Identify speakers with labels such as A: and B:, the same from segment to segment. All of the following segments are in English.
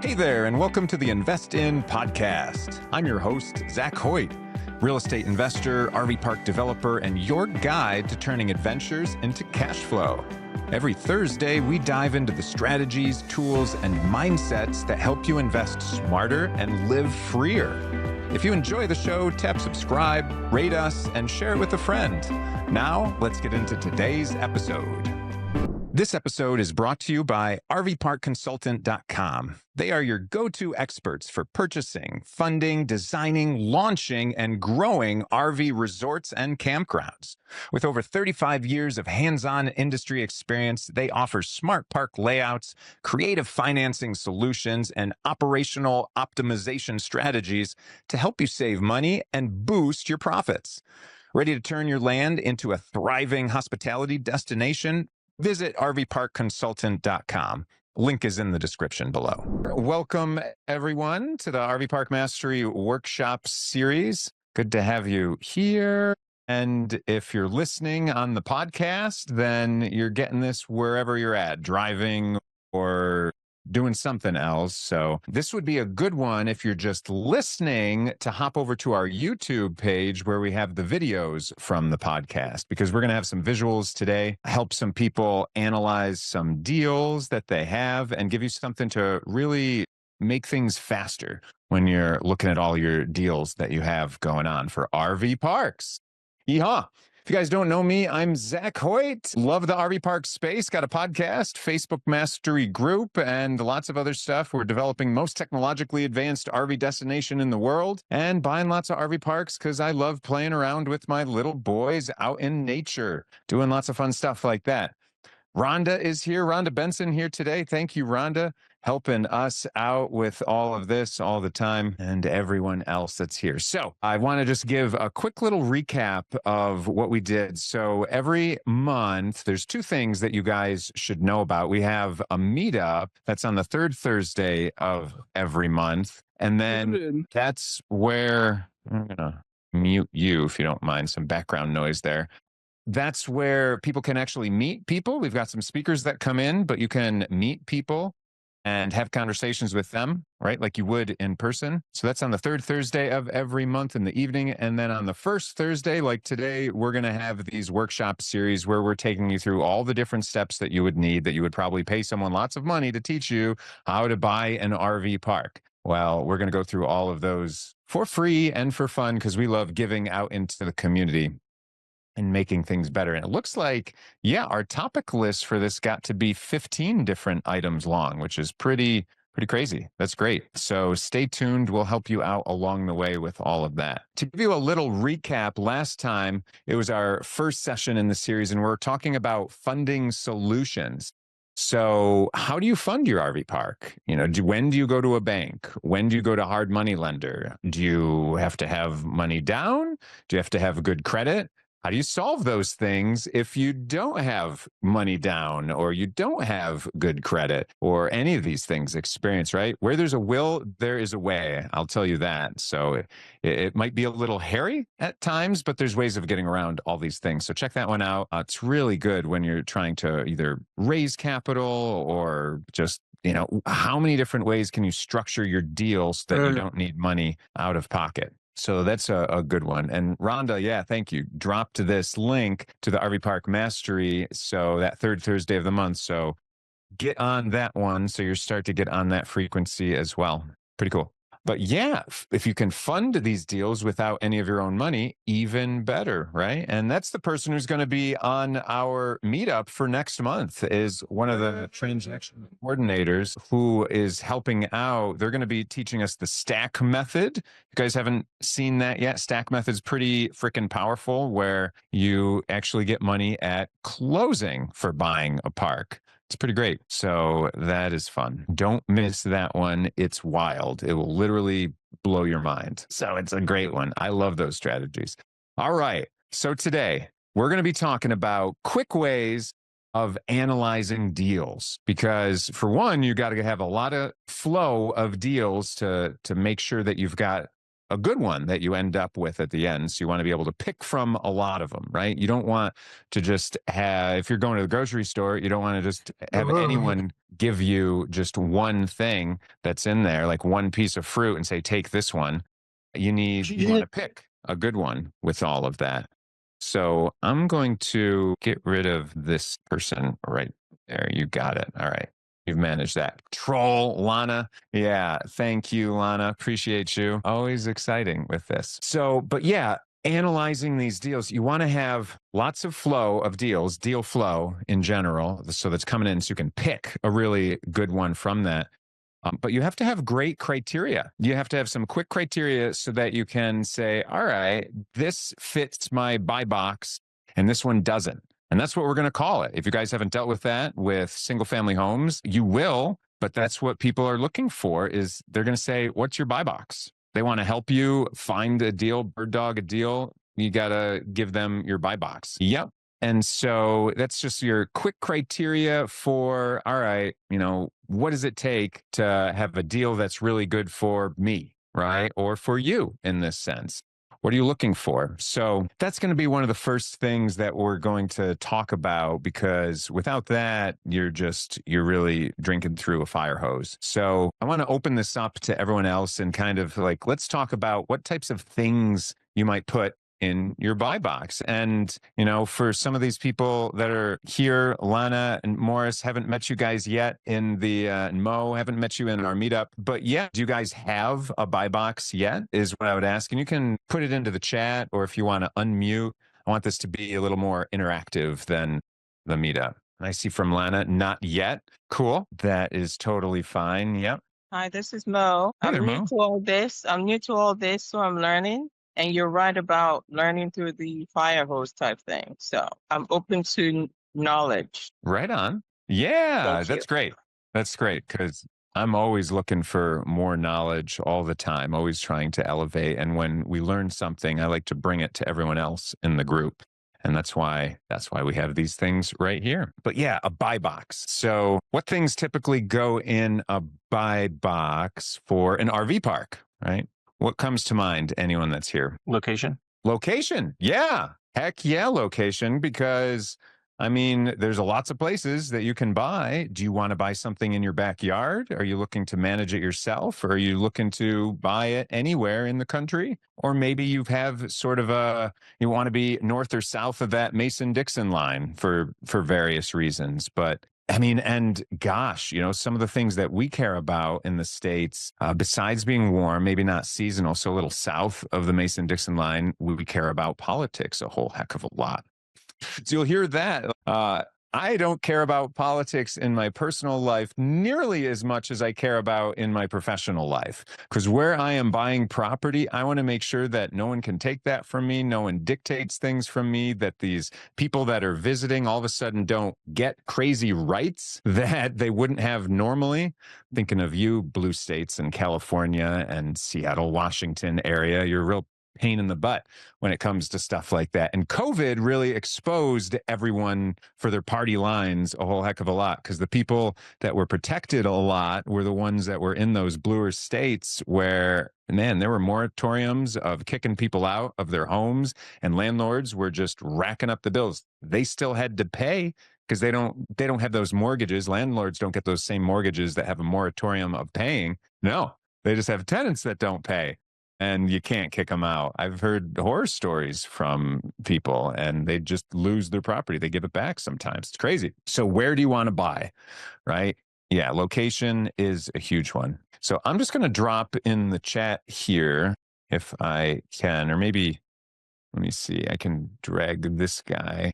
A: Hey there, and welcome to the Invest In podcast. I'm your host, Zach Hoyt, real estate investor, RV park developer, and your guide to turning adventures into cash flow. Every Thursday, we dive into the strategies, tools, and mindsets that help you invest smarter and live freer. If you enjoy the show, tap subscribe, rate us, and share it with a friend. Now, let's get into today's episode. This episode is brought to you by RVParkConsultant.com. They are your go-to experts for purchasing, funding, designing, launching, and growing RV resorts and campgrounds. With over 35 years of hands-on industry experience, they offer smart park layouts, creative financing solutions, and operational optimization strategies to help you save money and boost your profits. Ready to turn your land into a thriving hospitality destination? Visit RVParkConsultant.com. Link is in the description below. Welcome, everyone, to the RV Park Mastery Workshop Series. Good to have you here. And if you're listening on the podcast, then you're getting this wherever you're at, driving or doing something else. So this would be a good one if you're just listening to hop over to our YouTube page where we have the videos from the podcast, because we're going to have some visuals today, help some people analyze some deals that they have and give you something to really make things faster when you're looking at all your deals that you have going on for RV parks. Yeehaw. If you guys don't know me, I'm Zach Hoyt. Love the RV park space. Got a podcast, Facebook Mastery Group, and lots of other stuff. We're developing most technologically advanced RV destination in the world and buying lots of RV parks because I love playing around with my little boys out in nature, doing lots of fun stuff like that. Rhonda is here. Rhonda Benson here today. Thank you, Rhonda, helping us out with all of this all the time, and everyone else that's here. So I want to just give a quick little recap of what we did. So every month, there's two things that you guys should know about. We have a meetup that's on the third Thursday of every month. And then that's where I'm going to mute you if you don't mind some background noise there. That's where people can actually meet people. We've got some speakers that come in, but you can meet people and have conversations with them, right? Like you would in person. So that's on the third Thursday of every month in the evening. And then on the first Thursday, like today, we're going to have these workshop series where we're taking you through all the different steps that you would need, that you would probably pay someone lots of money to teach you how to buy an RV park. Well, we're going to go through all of those for free and for fun because we love giving out into the community and making things better. And it looks like, yeah, our topic list for this got to be 15 different items long, which is pretty crazy. That's great. So stay tuned. We'll help you out along the way with all of that. To give you a little recap, last time it was our first session in the series, and we're talking about funding solutions. So how do you fund your RV park? You know, when do you go to a bank? When do you go to a hard money lender? Do you have to have money down? Do you have to have good credit? How do you solve those things if you don't have money down or you don't have good credit or any of these things experience, right? Where there's a will, there is a way. I'll tell you that. So it might be a little hairy at times, but there's ways of getting around all these things. So check that one out. It's really good when you're trying to either raise capital or just, you know, how many different ways can you structure your deal so that you don't need money out of pocket? So that's a good one. And Rhonda, yeah, thank you. Dropped this link to the RV Park Mastery. So that third Thursday of the month. So get on that one. So you start to get on that frequency as well. Pretty cool. But yeah, if you can fund these deals without any of your own money, even better, right? And that's the person who's going to be on our meetup for next month is one of the transaction coordinators who is helping out. They're going to be teaching us the stack method. You guys haven't seen that yet. Stack method's pretty freaking powerful, where you actually get money at closing for buying a park. It's pretty great. So that is fun. Don't miss that one. It's wild. It will literally blow your mind. So it's a great one. I love those strategies. All right. So today we're going to be talking about quick ways of analyzing deals, because for one, you got to have a lot of flow of deals to make sure that you've got a good one that you end up with at the end. So you want to be able to pick from a lot of them, right? You don't want to just have, if you're going to the grocery store, you don't want to just have anyone give you just one thing that's in there, like one piece of fruit, and say, take this one. You want to pick a good one with all of that. So I'm going to get rid of this person right there. You got it. All right. You've managed that. Troll, Lana. Yeah. Thank you, Lana. Appreciate you. Always exciting with this. So, but yeah, analyzing these deals, you want to have lots of flow of deals, deal flow in general. So that's coming in so you can pick a really good one from that. But you have to have great criteria. You have to have some quick criteria so that you can say, all right, this fits my buy box and this one doesn't. And that's what we're going to call it. If you guys haven't dealt with that with single family homes, you will, but that's what people are looking for is they're going to say, what's your buy box? They want to help you find a deal, bird dog a deal. You got to give them your buy box. Yep. And so that's just your quick criteria for, all right, what does it take to have a deal that's really good for me, right? Or for you in this sense? What are you looking for? So that's going to be one of the first things that we're going to talk about, because without that, you're really drinking through a fire hose. So I want to open this up to everyone else and kind of like, let's talk about what types of things you might put in your buy box. And, for some of these people that are here, Lana and Morris, haven't met you guys yet in the, and Mo, haven't met you in our meetup, but yeah, do you guys have a buy box yet is what I would ask. And you can put it into the chat, or if you want to unmute, I want this to be a little more interactive than the meetup. I see from Lana, not yet. Cool. That is totally fine. Yep.
B: Hi, this is Mo.
A: Hey there,
B: I'm
A: Mo.
B: new to all this. So I'm learning. And you're right about learning through the fire hose type thing. So I'm open to knowledge.
A: Right on. Yeah, that's great. That's great, because I'm always looking for more knowledge all the time, always trying to elevate. And when we learn something, I like to bring it to everyone else in the group. And that's why we have these things right here. But yeah, a buy box. So what things typically go in a buy box for an RV park, right? What comes to mind, anyone that's here?
C: Location.
A: Location. Yeah. Heck yeah, location, because there's lots of places that you can buy. Do you want to buy something in your backyard? Are you looking to manage it yourself? Or are you looking to buy it anywhere in the country? Or maybe you have sort of you want to be north or south of that Mason-Dixon line for various reasons. But and gosh, some of the things that we care about in the States, besides being warm, maybe not seasonal, so a little south of the Mason-Dixon line, we care about politics a whole heck of a lot. So you'll hear that. I don't care about politics in my personal life nearly as much as I care about in my professional life. Because where I am buying property, I want to make sure that no one can take that from me. No one dictates things from me, that these people that are visiting all of a sudden don't get crazy rights that they wouldn't have normally. Thinking of you, blue states and California and Seattle, Washington area, you're a real pain in the butt when it comes to stuff like that. And COVID really exposed everyone for their party lines a whole heck of a lot, because the people that were protected a lot were the ones that were in those bluer states where, man, there were moratoriums of kicking people out of their homes, and landlords were just racking up the bills. They still had to pay because they don't have those mortgages. Landlords don't get those same mortgages that have a moratorium of paying. No, they just have tenants that don't pay. And you can't kick them out. I've heard horror stories from people, and they just lose their property. They give it back sometimes. It's crazy. So where do you want to buy, right? Yeah, location is a huge one. So I'm just going to drop in the chat here if I can, or maybe, let me see, I can drag this guy.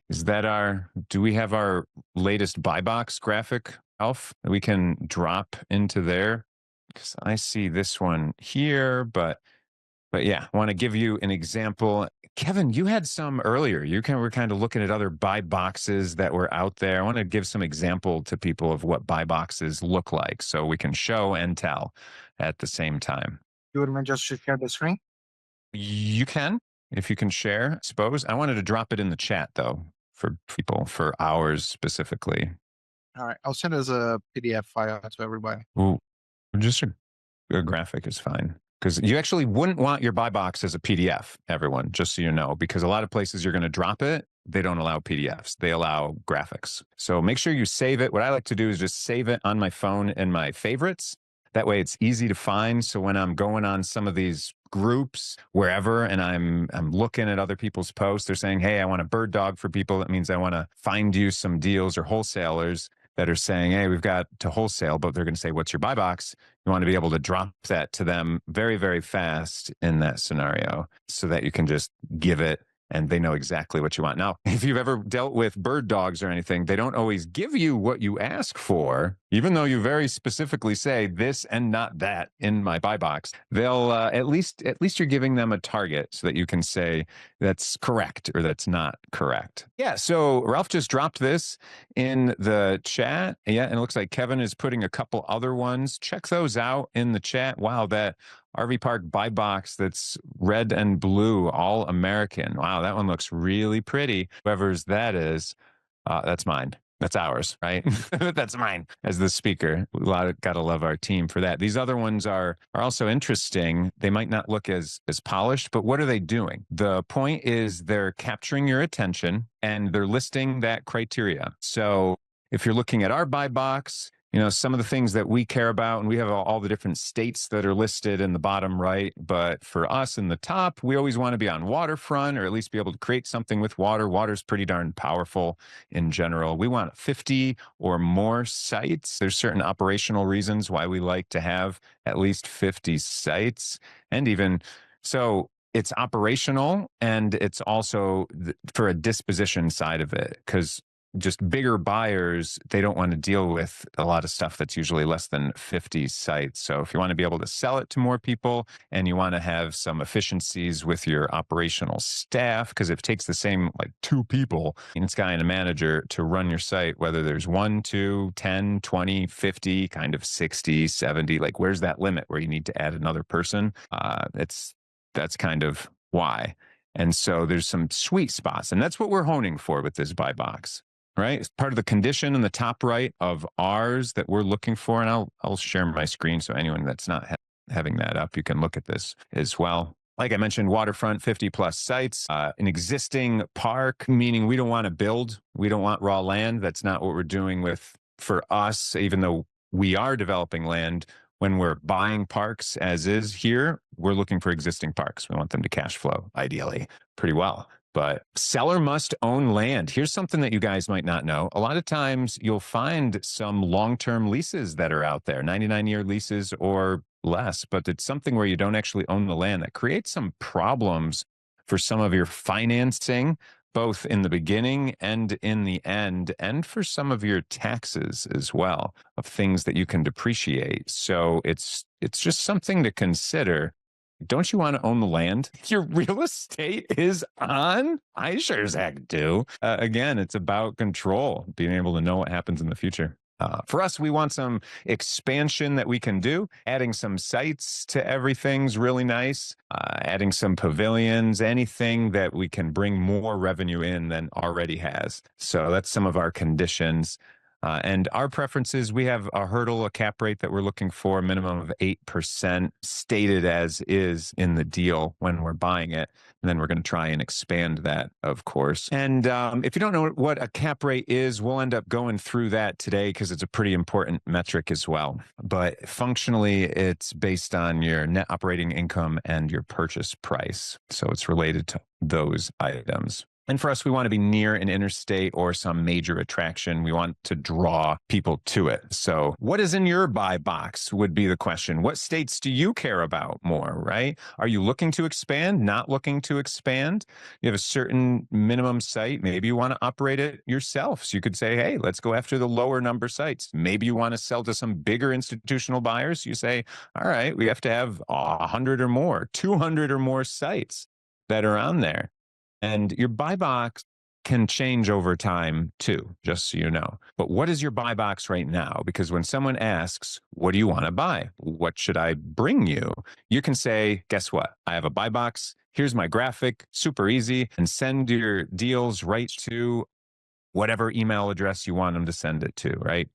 A: Do we have our latest buy box graphic, Alf, that we can drop into there? Because I see this one here, But yeah, I want to give you an example. Kevin, you had some earlier. Were kind of looking at other buy boxes that were out there. I want to give some example to people of what buy boxes look like, so we can show and tell at the same time.
C: You would mind just share the screen?
A: You can, if you can share, I suppose. I wanted to drop it in the chat, though, for people, for ours specifically.
C: All right. I'll send as a PDF file to everybody.
A: Ooh, just a graphic is fine. Because you actually wouldn't want your buy box as a PDF, everyone, just so you know, because a lot of places you're going to drop it they don't allow PDFs. They allow graphics. So make sure you save it. What I like to do is just save it on my phone in my favorites. That way it's easy to find. So when I'm going on some of these groups wherever and I'm looking at other people's posts, they're saying, hey, I want a bird dog for people. That means I want to find you some deals, or wholesalers that are saying, hey, we've got to wholesale, but they're going to say, what's your buy box? You want to be able to drop that to them very, very fast in that scenario so that you can just give it and they know exactly what you want. Now, if you've ever dealt with bird dogs or anything, they don't always give you what you ask for, even though you very specifically say this and not that in my buy box. They'll at least you're giving them a target so that you can say that's correct or that's not correct. Yeah, so Ralph just dropped this in the chat. Yeah, and it looks like Kevin is putting a couple other ones. Check those out in the chat. Wow, that RV Park buy box that's red and blue, all American. Wow, that one looks really pretty. Whoever's that is, that's mine. That's ours, right? That's mine as the speaker. Gotta love our team for that. These other ones are also interesting. They might not look as polished, but what are they doing? The point is they're capturing your attention and they're listing that criteria. So if you're looking at our buy box, some of the things that we care about, and we have all the different states that are listed in the bottom right. But for us in the top, we always want to be on waterfront, or at least be able to create something with water. Water's pretty darn powerful in general. We want 50 or more sites. There's certain operational reasons why we like to have at least 50 sites. And even so, it's operational, and it's also for a disposition side of it, because just bigger buyers, they don't want to deal with a lot of stuff that's usually less than 50 sites. So if you want to be able to sell it to more people and you want to have some efficiencies with your operational staff, because if it takes the same like 2 people, and it's guy and a manager to run your site, whether there's 1, 2, 10, 20, 50, kind of 60, 70, like where's that limit where you need to add another person? That's kind of why. And so there's some sweet spots, and that's what we're honing for with this buy box. Right? It's part of the condition in the top right of ours that we're looking for. And I'll share my screen so anyone that's not having that up, you can look at this as well. Like I mentioned, waterfront, 50 plus sites, an existing park, meaning we don't want to build. We don't want raw land. That's not what we're doing for us, even though we are developing land. When we're buying parks as is here, we're looking for existing parks. We want them to cash flow, ideally, pretty well. But seller must own land. Here's something that you guys might not know. A lot of times you'll find some long-term leases that are out there, 99-year leases or less, but it's something where you don't actually own the land. That creates some problems for some of your financing, both in the beginning and in the end, and for some of your taxes as well, of things that you can depreciate. So it's just something to consider. Don't you want to own the land your real estate is on? I sure as heck do. Again, it's about control, being able to know what happens in the future. For us, we want some expansion that we can do. Adding some sites to everything's really nice. Adding some pavilions, anything that we can bring more revenue in than already has. So that's some of our conditions. And our preferences, we have a hurdle, a cap rate that we're looking for, a minimum of 8% stated as is in the deal when we're buying it. And then we're going to try and expand that, of course. And if you don't know what a cap rate is, we'll end up going through that today because it's a pretty important metric as well. But functionally, it's based on your net operating income and your purchase price. So it's related to those items. And for us, we want to be near an interstate or some major attraction. We want to draw people to it. So what is in your buy box would be the question. What states do you care about more, right? Are you looking to expand, not looking to expand? You have a certain minimum site. Maybe you want to operate it yourself. So you could say, hey, let's go after the lower number sites. Maybe you want to sell to some bigger institutional buyers. You say, all right, we have to have 100 or more, 200 or more sites that are on there. And your buy box can change over time too, just so you know. But what is your buy box right now? Because when someone asks, what do you want to buy? What should I bring you? You can say, guess what? I have a buy box. Here's my graphic, super easy, and send your deals right to whatever email address you want them to send it to, right?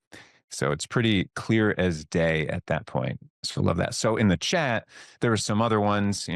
A: So it's pretty clear as day at that point. So love that. So in the chat, there were some other ones,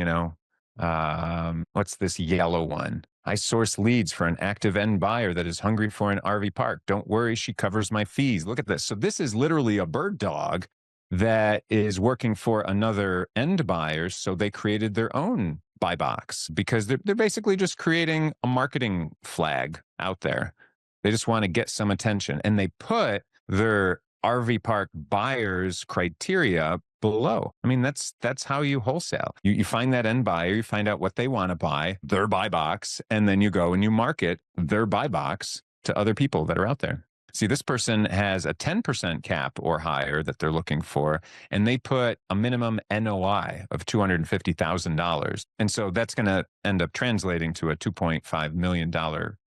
A: What's this yellow one? I source leads for an active end buyer that is hungry for an RV park. Don't worry, she covers my fees. Look at this. So this is literally a bird dog that is working for another end buyer. So they created their own buy box because they're basically just creating a marketing flag out there. They just want to get some attention, and they put their RV park buyers criteria below. I mean, that's how you wholesale. You find that end buyer, you find out what they want to buy, their buy box, and then you go and you market their buy box to other people that are out there. See, this person has a 10% cap or higher that they're looking for, and they put a minimum NOI of $250,000. And so that's going to end up translating to a $2.5 million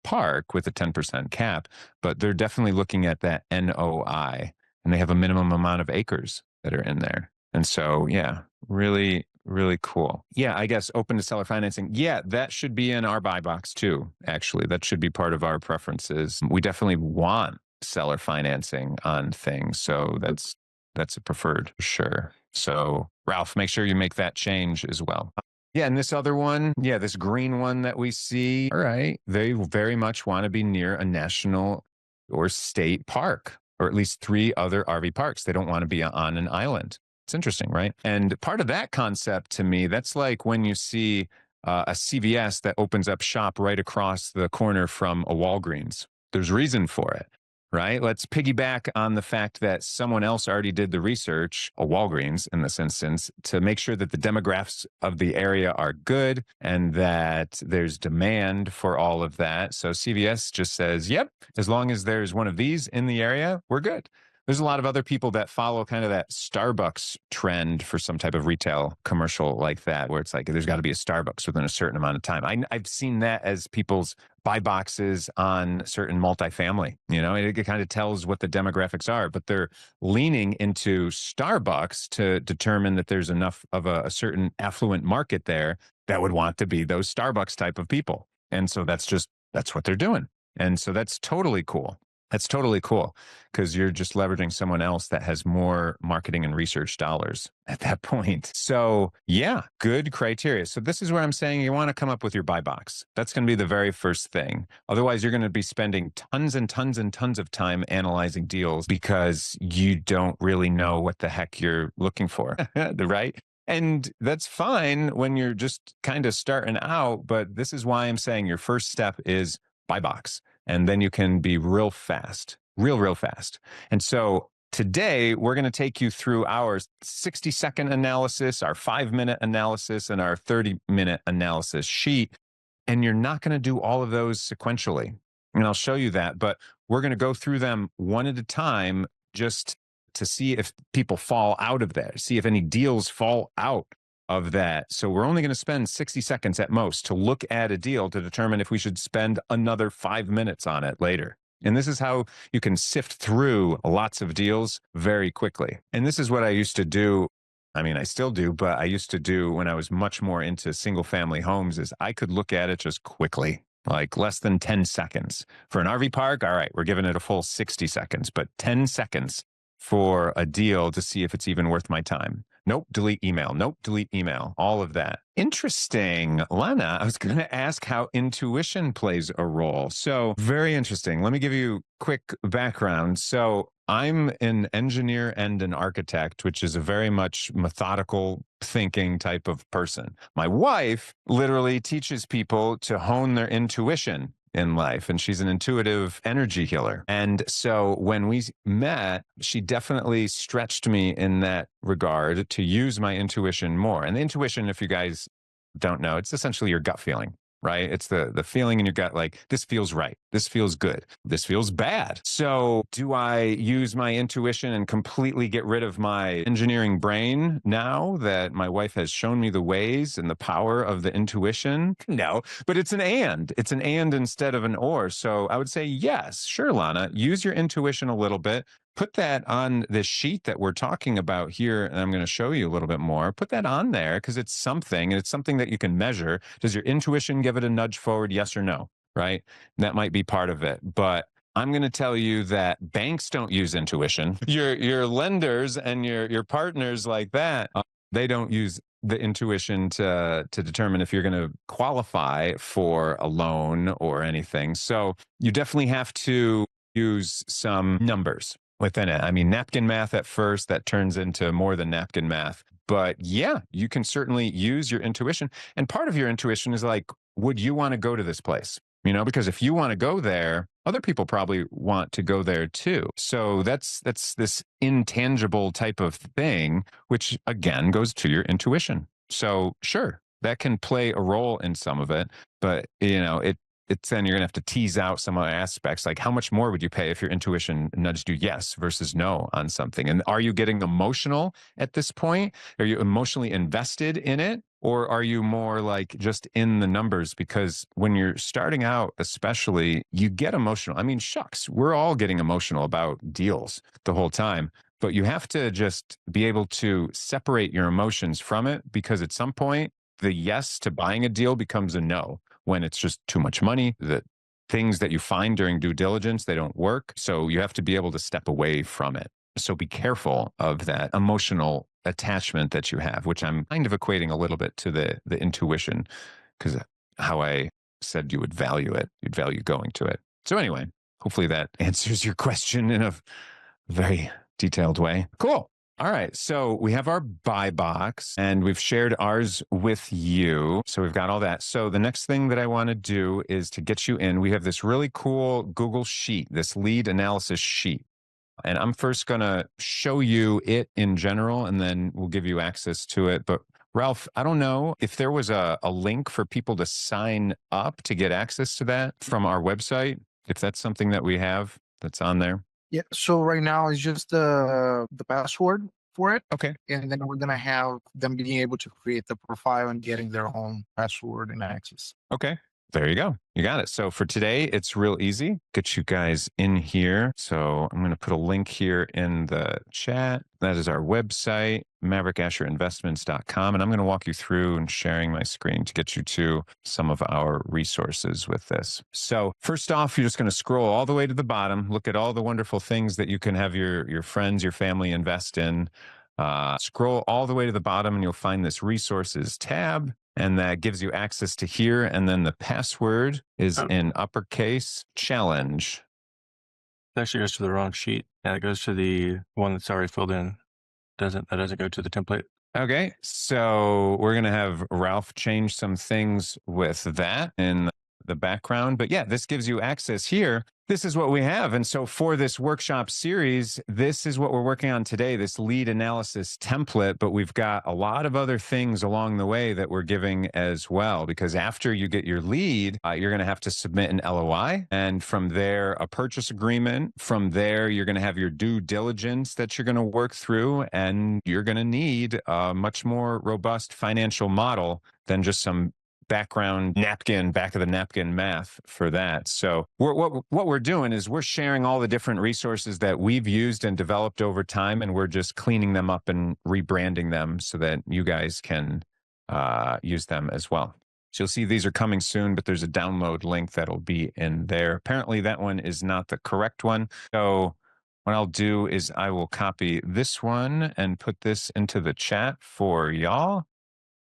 A: park with a 10% cap, but they're definitely looking at that NOI, and they have a minimum amount of acres that are in there. And so, yeah, really, really cool. Yeah, I guess open to seller financing. Yeah, that should be in our buy box too, actually. That should be part of our preferences. We definitely want seller financing on things. So that's a preferred for sure. So Ralph, make sure you make that change as well. Yeah, and this other one, yeah, this green one that we see, all right, they very much want to be near a national or state park, or at least 3 other RV parks. They don't want to be on an island. It's interesting, right? And part of that concept to me, that's like when you see a CVS that opens up shop right across the corner from a Walgreens. There's reason for it, right? Let's piggyback on the fact that someone else already did the research, a Walgreens in this instance, to make sure that the demographics of the area are good and that there's demand for all of that. So CVS just says, yep, as long as there's one of these in the area, we're good. There's a lot of other people that follow kind of that Starbucks trend for some type of retail commercial like that, where it's like, there's got to be a Starbucks within a certain amount of time. I've seen that as people's buy boxes on certain multifamily. You know, it kind of tells what the demographics are, but they're leaning into Starbucks to determine that there's enough of a certain affluent market there that would want to be those Starbucks type of people. And so that's what they're doing. And so that's totally cool. That's totally cool because you're just leveraging someone else that has more marketing and research dollars at that point. So yeah, good criteria. So this is where I'm saying you want to come up with your buy box. That's going to be the very first thing. Otherwise, you're going to be spending tons and tons and tons of time analyzing deals because you don't really know what the heck you're looking for, right? And that's fine when you're just kind of starting out, but this is why I'm saying your first step is buy box. And then you can be real fast, real fast. And so today we're going to take you through our 60-second analysis, our 5-minute analysis, and our 30-minute analysis sheet. And you're not going to do all of those sequentially. And I'll show you that, but we're going to go through them one at a time just to see if people fall out of there, see if any deals fall out of that. So we're only going to spend 60 seconds at most to look at a deal to determine if we should spend another 5 minutes on it later. And this is how you can sift through lots of deals very quickly. And this is what I used to do. I mean, I still do, but I used to do when I was much more into single family homes is I could look at it just quickly, like less than 10 seconds. For an RV park, all right, we're giving it a full 60 seconds, but 10 seconds for a deal to see if it's even worth my time. Nope, delete email. Nope, delete email. All of that. Interesting. Lana, I was going to ask how intuition plays a role. So very interesting. Let me give you quick background. So I'm an engineer and an architect, which is a very much methodical thinking type of person. My wife literally teaches people to hone their intuition in life, and she's an intuitive energy healer. And so when we met, she definitely stretched me in that regard to use my intuition more. And the intuition, if you guys don't know, it's essentially your gut feeling, right? It's the feeling in your gut, like this feels right. This feels good. This feels bad. So do I use my intuition and completely get rid of my engineering brain now that my wife has shown me the ways and the power of the intuition? No, but it's an and. It's an and instead of an or. So I would say, yes, sure, Lana, use your intuition a little bit. Put that on this sheet that we're talking about here, and I'm going to show you a little bit more. Put that on there because it's something, and it's something that you can measure. Does your intuition give it a nudge forward, yes or no, right? That might be part of it. But I'm going to tell you that banks don't use intuition. Your lenders and your partners like that, they don't use the intuition to determine if you're going to qualify for a loan or anything. So you definitely have to use some numbers within it. I mean, napkin math at first, that turns into more than napkin math. But yeah, you can certainly use your intuition. And part of your intuition is like, would you want to go to this place? You know, because if you want to go there, other people probably want to go there too. So that's this intangible type of thing, which again goes to your intuition. So sure, that can play a role in some of it, but you know, it's then you're gonna have to tease out some other aspects, like how much more would you pay if your intuition nudged you yes versus no on something? And are you getting emotional at this point? Are you emotionally invested in it? Or are you more like just in the numbers? Because when you're starting out, especially, you get emotional. I mean, shucks, we're all getting emotional about deals the whole time, but you have to just be able to separate your emotions from it, because at some point, the yes to buying a deal becomes a no when it's just too much money. The things that you find during due diligence, they don't work. So you have to be able to step away from it. So be careful of that emotional attachment that you have, which I'm kind of equating a little bit to the intuition, because how I said you would value it, you'd value going to it. So anyway, hopefully that answers your question in a very detailed way. Cool. All right. So we have our buy box and we've shared ours with you. So we've got all that. So the next thing that I want to do is to get you in. We have this really cool Google sheet, this lead analysis sheet. And I'm first going to show you it in general, and then we'll give you access to it. But Ralph, I don't know if there was a link for people to sign up to get access to that from our website, if that's something that we have that's on there.
C: Yeah. So right now it's just the password for it.
A: Okay.
C: And then we're going to have them being able to create the profile and getting their own password and access.
A: Okay. There you go. You got it. So for today, it's real easy. Get you guys in here. So I'm going to put a link here in the chat. That is our website, mavericasherinvestments.com. And I'm going to walk you through and sharing my screen to get you to some of our resources with this. So first off, you're just going to scroll all the way to the bottom. Look at all the wonderful things that you can have your friends, your family invest in. Scroll all the way to the bottom and you'll find this resources tab. And that gives you access to here. And then the password is in uppercase challenge.
D: It actually goes to the wrong sheet. Yeah, it goes to the one that's already filled in. That doesn't go to the template.
A: Okay. So we're going to have Ralph change some things with that in the background. But yeah, this gives you access here. This is what we have. And so for this workshop series, this is what we're working on today, this lead analysis template. But we've got a lot of other things along the way that we're giving as well, because after you get your lead, you're going to have to submit an LOI. And from there, a purchase agreement. From there, you're going to have your due diligence that you're going to work through. And you're going to need a much more robust financial model than just some background napkin, back of the napkin math for that. So what we're doing is we're sharing all the different resources that we've used and developed over time, and we're just cleaning them up and rebranding them so that you guys can use them as well. So you'll see these are coming soon, but there's a download link that'll be in there. Apparently that one is not the correct one. So what I'll do is I will copy this one and put this into the chat for y'all.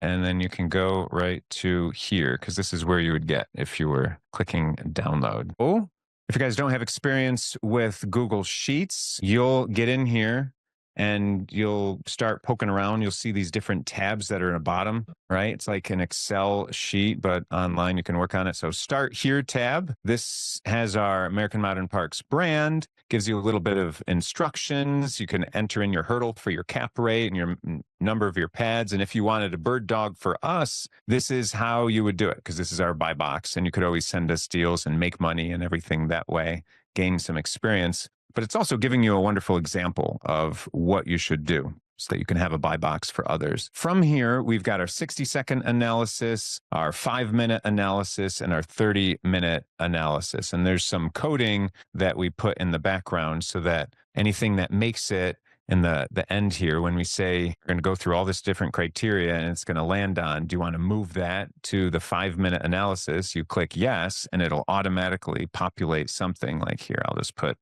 A: And then you can go right to here, because this is where you would get if you were clicking download. Oh, if you guys don't have experience with Google Sheets, you'll get in here and you'll start poking around. You'll see these different tabs that are in the bottom, right? It's like an Excel sheet, but online you can work on it. So start here tab. This has our American Modern Parks brand, gives you a little bit of instructions. You can enter in your hurdle for your cap rate and your number of your pads. And if you wanted a bird dog for us, this is how you would do it, because this is our buy box. And you could always send us deals and make money and everything that way, gain some experience. But it's also giving you a wonderful example of what you should do so that you can have a buy box for others. From here, we've got our 60-second analysis, our 5-minute analysis, and our 30-minute analysis. And there's some coding that we put in the background so that anything that makes it in the end here, when we say we're going to go through all this different criteria and it's going to land on, do you want to move that to the 5-minute analysis? You click yes, and it'll automatically populate something like here. I'll just put,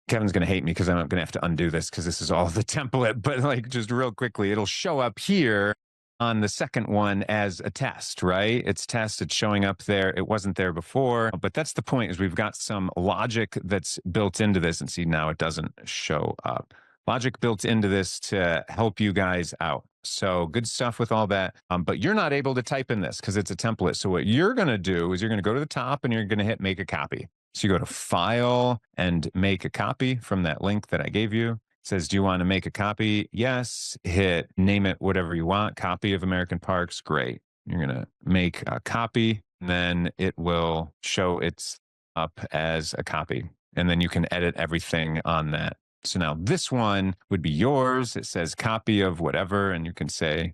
A: Kevin's going to hate me because I'm going to have to undo this because this is all the template, but like just real quickly, it'll show up here on the second one as a test, right? It's test, it's showing up there. It wasn't there before, but that's the point is we've got some logic that's built into this, and see now it doesn't show up. Logic built into this to help you guys out. So good stuff with all that. But you're not able to type in this because it's a template. So what you're going to do is you're going to go to the top and you're going to hit make a copy. So you go to file and make a copy from that link that I gave you. It says, do you want to make a copy? Yes. Hit name it whatever you want. Copy of American Parks. Great. You're going to make a copy. Then it will show it's up as a copy. And then you can edit everything on that. So now this one would be yours. It says copy of whatever, and you can say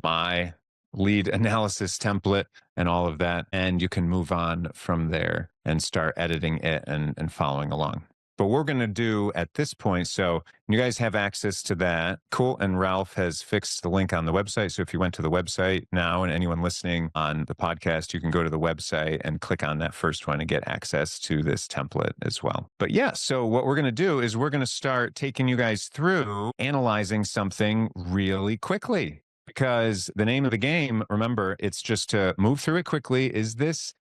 A: my lead analysis template and all of that. And you can move on from there and start editing it and following along. But we're going to do at this point, so you guys have access to that. Cool. And Ralph has fixed the link on the website. So if you went to the website now and anyone listening on the podcast, you can go to the website and click on that first one and get access to this template as well. But yeah, so what we're going to do is we're going to start taking you guys through analyzing something really quickly. Because the name of the game, remember, it's just to move through it quickly. Is this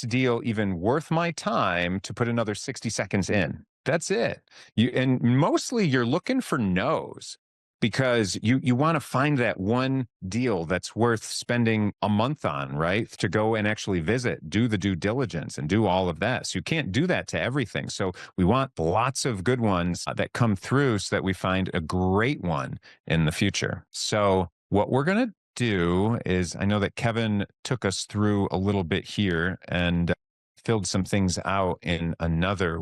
A: deal even worth my time to put another 60 seconds in? That's it. And mostly you're looking for no's because you want to find that one deal that's worth spending a month on, right? To go and actually visit, do the due diligence and do all of that. So you can't do that to everything. So we want lots of good ones that come through so that we find a great one in the future. So what we're going to do is, I know that Kevin took us through a little bit here and filled some things out in another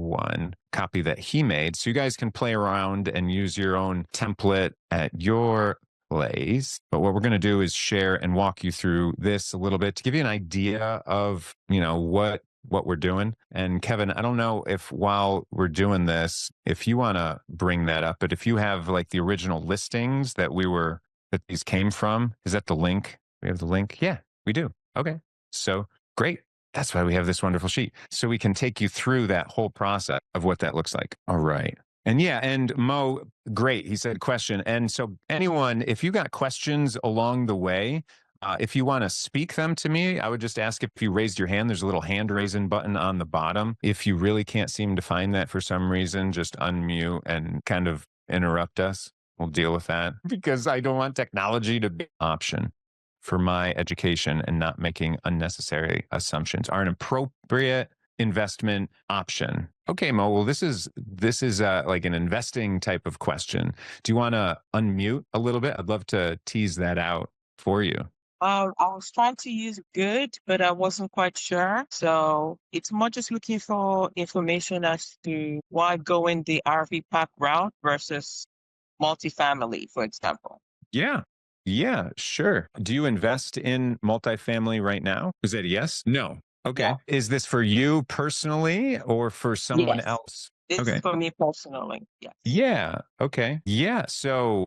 A: copy that he made. So you guys can play around and use your own template at your place. But what we're going to do is share and walk you through this a little bit to give you an idea of, what we're doing. And Kevin, I don't know if while we're doing this, if you want to bring that up, but if you have like the original listings that these came from, is that the link? We have the link? Yeah, we do. Okay. So great. That's why we have this wonderful sheet. So we can take you through that whole process of what that looks like. All right. And yeah, and Mo, great. He said question. And so anyone, if you got questions along the way, if you want to speak them to me, I would just ask if you raised your hand. There's a little hand raising button on the bottom. If you really can't seem to find that for some reason, just unmute and kind of interrupt us. We'll deal with that because I don't want technology to be an option for my education and not making unnecessary assumptions are an appropriate investment option. Okay, Mo, well, this is like an investing type of question. Do you want to unmute a little bit? I'd love to tease that out for you.
B: I was trying to use good, but I wasn't quite sure. So it's more just looking for information as to why going the RV park route versus multifamily, for example.
A: Yeah, sure. Do you invest in multifamily right now? Is that a yes? No. Okay.
B: Yeah.
A: Is this for you personally or for someone
B: Yes.
A: else?
B: It's
A: Okay.
B: for me personally. Yes.
A: Yeah. Okay. Yeah. So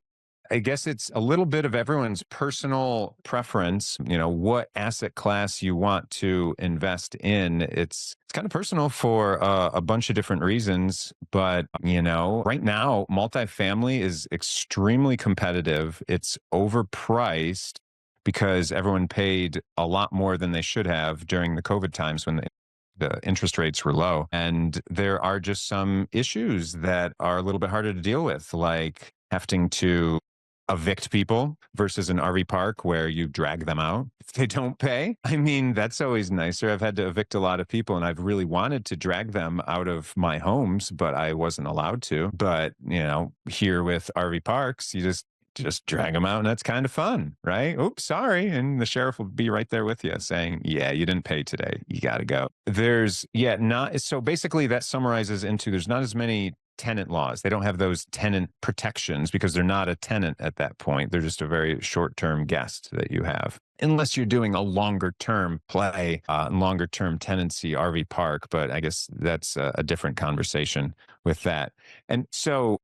A: I guess it's a little bit of everyone's personal preference, what asset class you want to invest in. It's kind of personal for a bunch of different reasons. But, right now, multifamily is extremely competitive. It's overpriced because everyone paid a lot more than they should have during the COVID times when the interest rates were low. And there are just some issues that are a little bit harder to deal with, like having to evict people versus an RV park where you drag them out if they don't pay. I mean, that's always nicer. I've had to evict a lot of people and I've really wanted to drag them out of my homes, but I wasn't allowed to. But, here with RV parks, you just drag them out and that's kind of fun, right? Oops, sorry. And the sheriff will be right there with you saying, yeah, you didn't pay today. You got to go. So basically that summarizes into there's not as many tenant laws. They don't have those tenant protections because they're not a tenant at that point. They're just a very short-term guest that you have. Unless you're doing a longer-term play, longer-term tenancy RV park, but I guess that's a different conversation with that. And so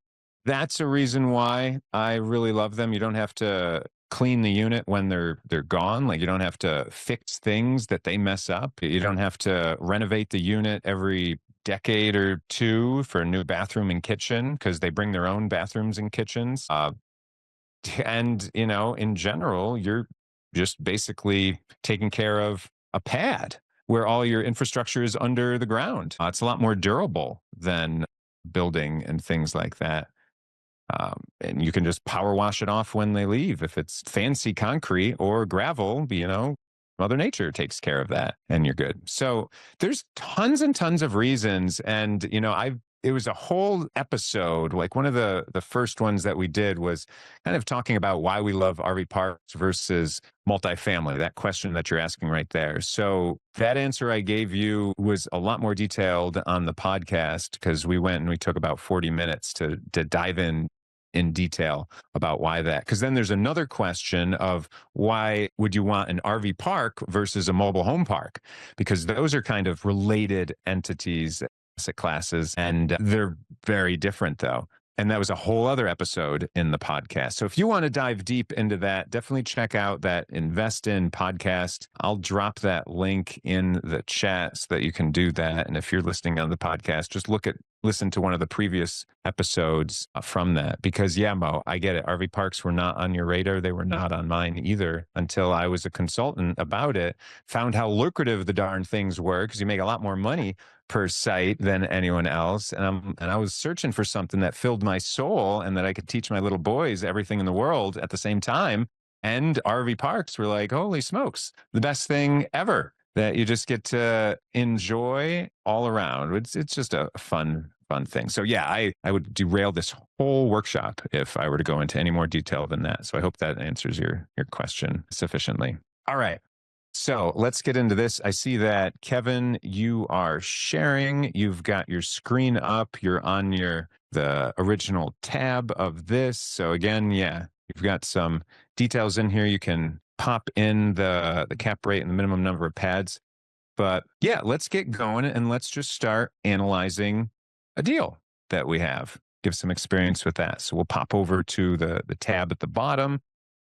A: that's a reason why I really love them. You don't have to clean the unit when they're gone. Like you don't have to fix things that they mess up. You don't have to renovate the unit every decade or two for a new bathroom and kitchen because they bring their own bathrooms and kitchens. And, in general, you're just basically taking care of a pad where all your infrastructure is under the ground. It's a lot more durable than building and things like that. And you can just power wash it off when they leave. If it's fancy concrete or gravel, Mother Nature takes care of that and you're good. So there's tons and tons of reasons. And, it was a whole episode. Like one of the first ones that we did was kind of talking about why we love RV parks versus multifamily, that question that you're asking right there. So that answer I gave you was a lot more detailed on the podcast because we went and we took about 40 minutes to dive in detail about why that. Because then there's another question of why would you want an RV park versus a mobile home park? Because those are kind of related entities, asset classes, and they're very different though. And that was a whole other episode in the podcast. So if you want to dive deep into that, definitely check out that Invest In podcast. I'll drop that link in the chat so that you can do that. And if you're listening on the podcast, just listen to one of the previous episodes from that. Because yeah, Mo, I get it. RV parks were not on your radar. They were not on mine either until I was a consultant about it, found how lucrative the darn things were because you make a lot more money per site than anyone else. And I was searching for something that filled my soul and that I could teach my little boys everything in the world at the same time. And RV parks were like, holy smokes, the best thing ever that you just get to enjoy all around. It's just a fun thing. So yeah, I would derail this whole workshop if I were to go into any more detail than that. So I hope that answers your question sufficiently. All right. So let's get into this. I see that, Kevin, you are sharing. You've got your screen up. You're on the original tab of this. So again, yeah, you've got some details in here. You can pop in the cap rate and the minimum number of pads. But yeah, let's get going and let's just start analyzing a deal that we have. Give some experience with that. So we'll pop over to the tab at the bottom.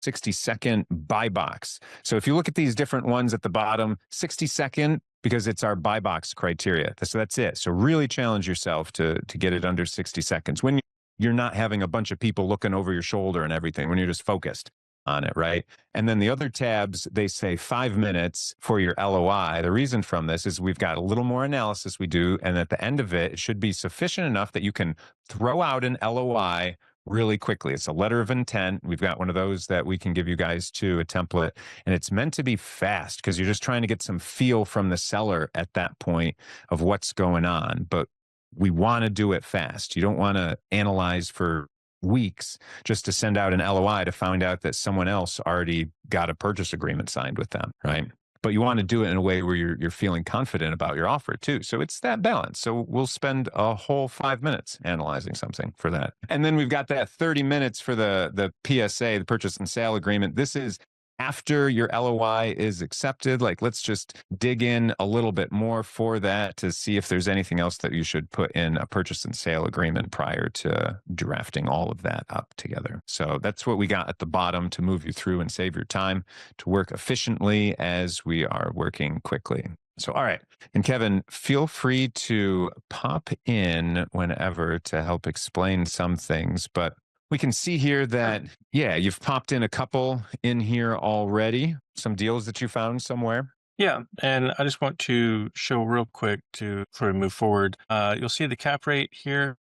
A: 60-second buy box. So if you look at these different ones at the bottom, 60-second, because it's our buy box criteria. So that's it. So really challenge yourself to get it under 60 seconds when you're not having a bunch of people looking over your shoulder and everything, when you're just focused on it, right? And then the other tabs, they say 5 minutes for your LOI. The reason from this is we've got a little more analysis we do. And at the end of it, it should be sufficient enough that you can throw out an LOI really quickly. It's a letter of intent. We've got one of those that we can give you guys too, a template, and it's meant to be fast because you're just trying to get some feel from the seller at that point of what's going on. But we want to do it fast. You don't want to analyze for weeks just to send out an LOI to find out that someone else already got a purchase agreement signed with them, right? But you want to do it in a way where you're feeling confident about your offer too. So it's that balance. So we'll spend a whole 5 minutes analyzing something for that. And then we've got that 30 minutes for the PSA, the purchase and sale agreement. This is after your LOI is accepted. Like, let's just dig in a little bit more for that to see if there's anything else that you should put in a purchase and sale agreement prior to drafting all of that up together. So that's what we got at the bottom to move you through and save your time to work efficiently as we are working quickly. So, all right. And Kevin, feel free to pop in whenever to help explain some things, but we can see here that, yeah, you've popped in a couple in here already, some deals that you found somewhere.
D: Yeah, and I just want to show real quick before we move forward. You'll see the cap rate here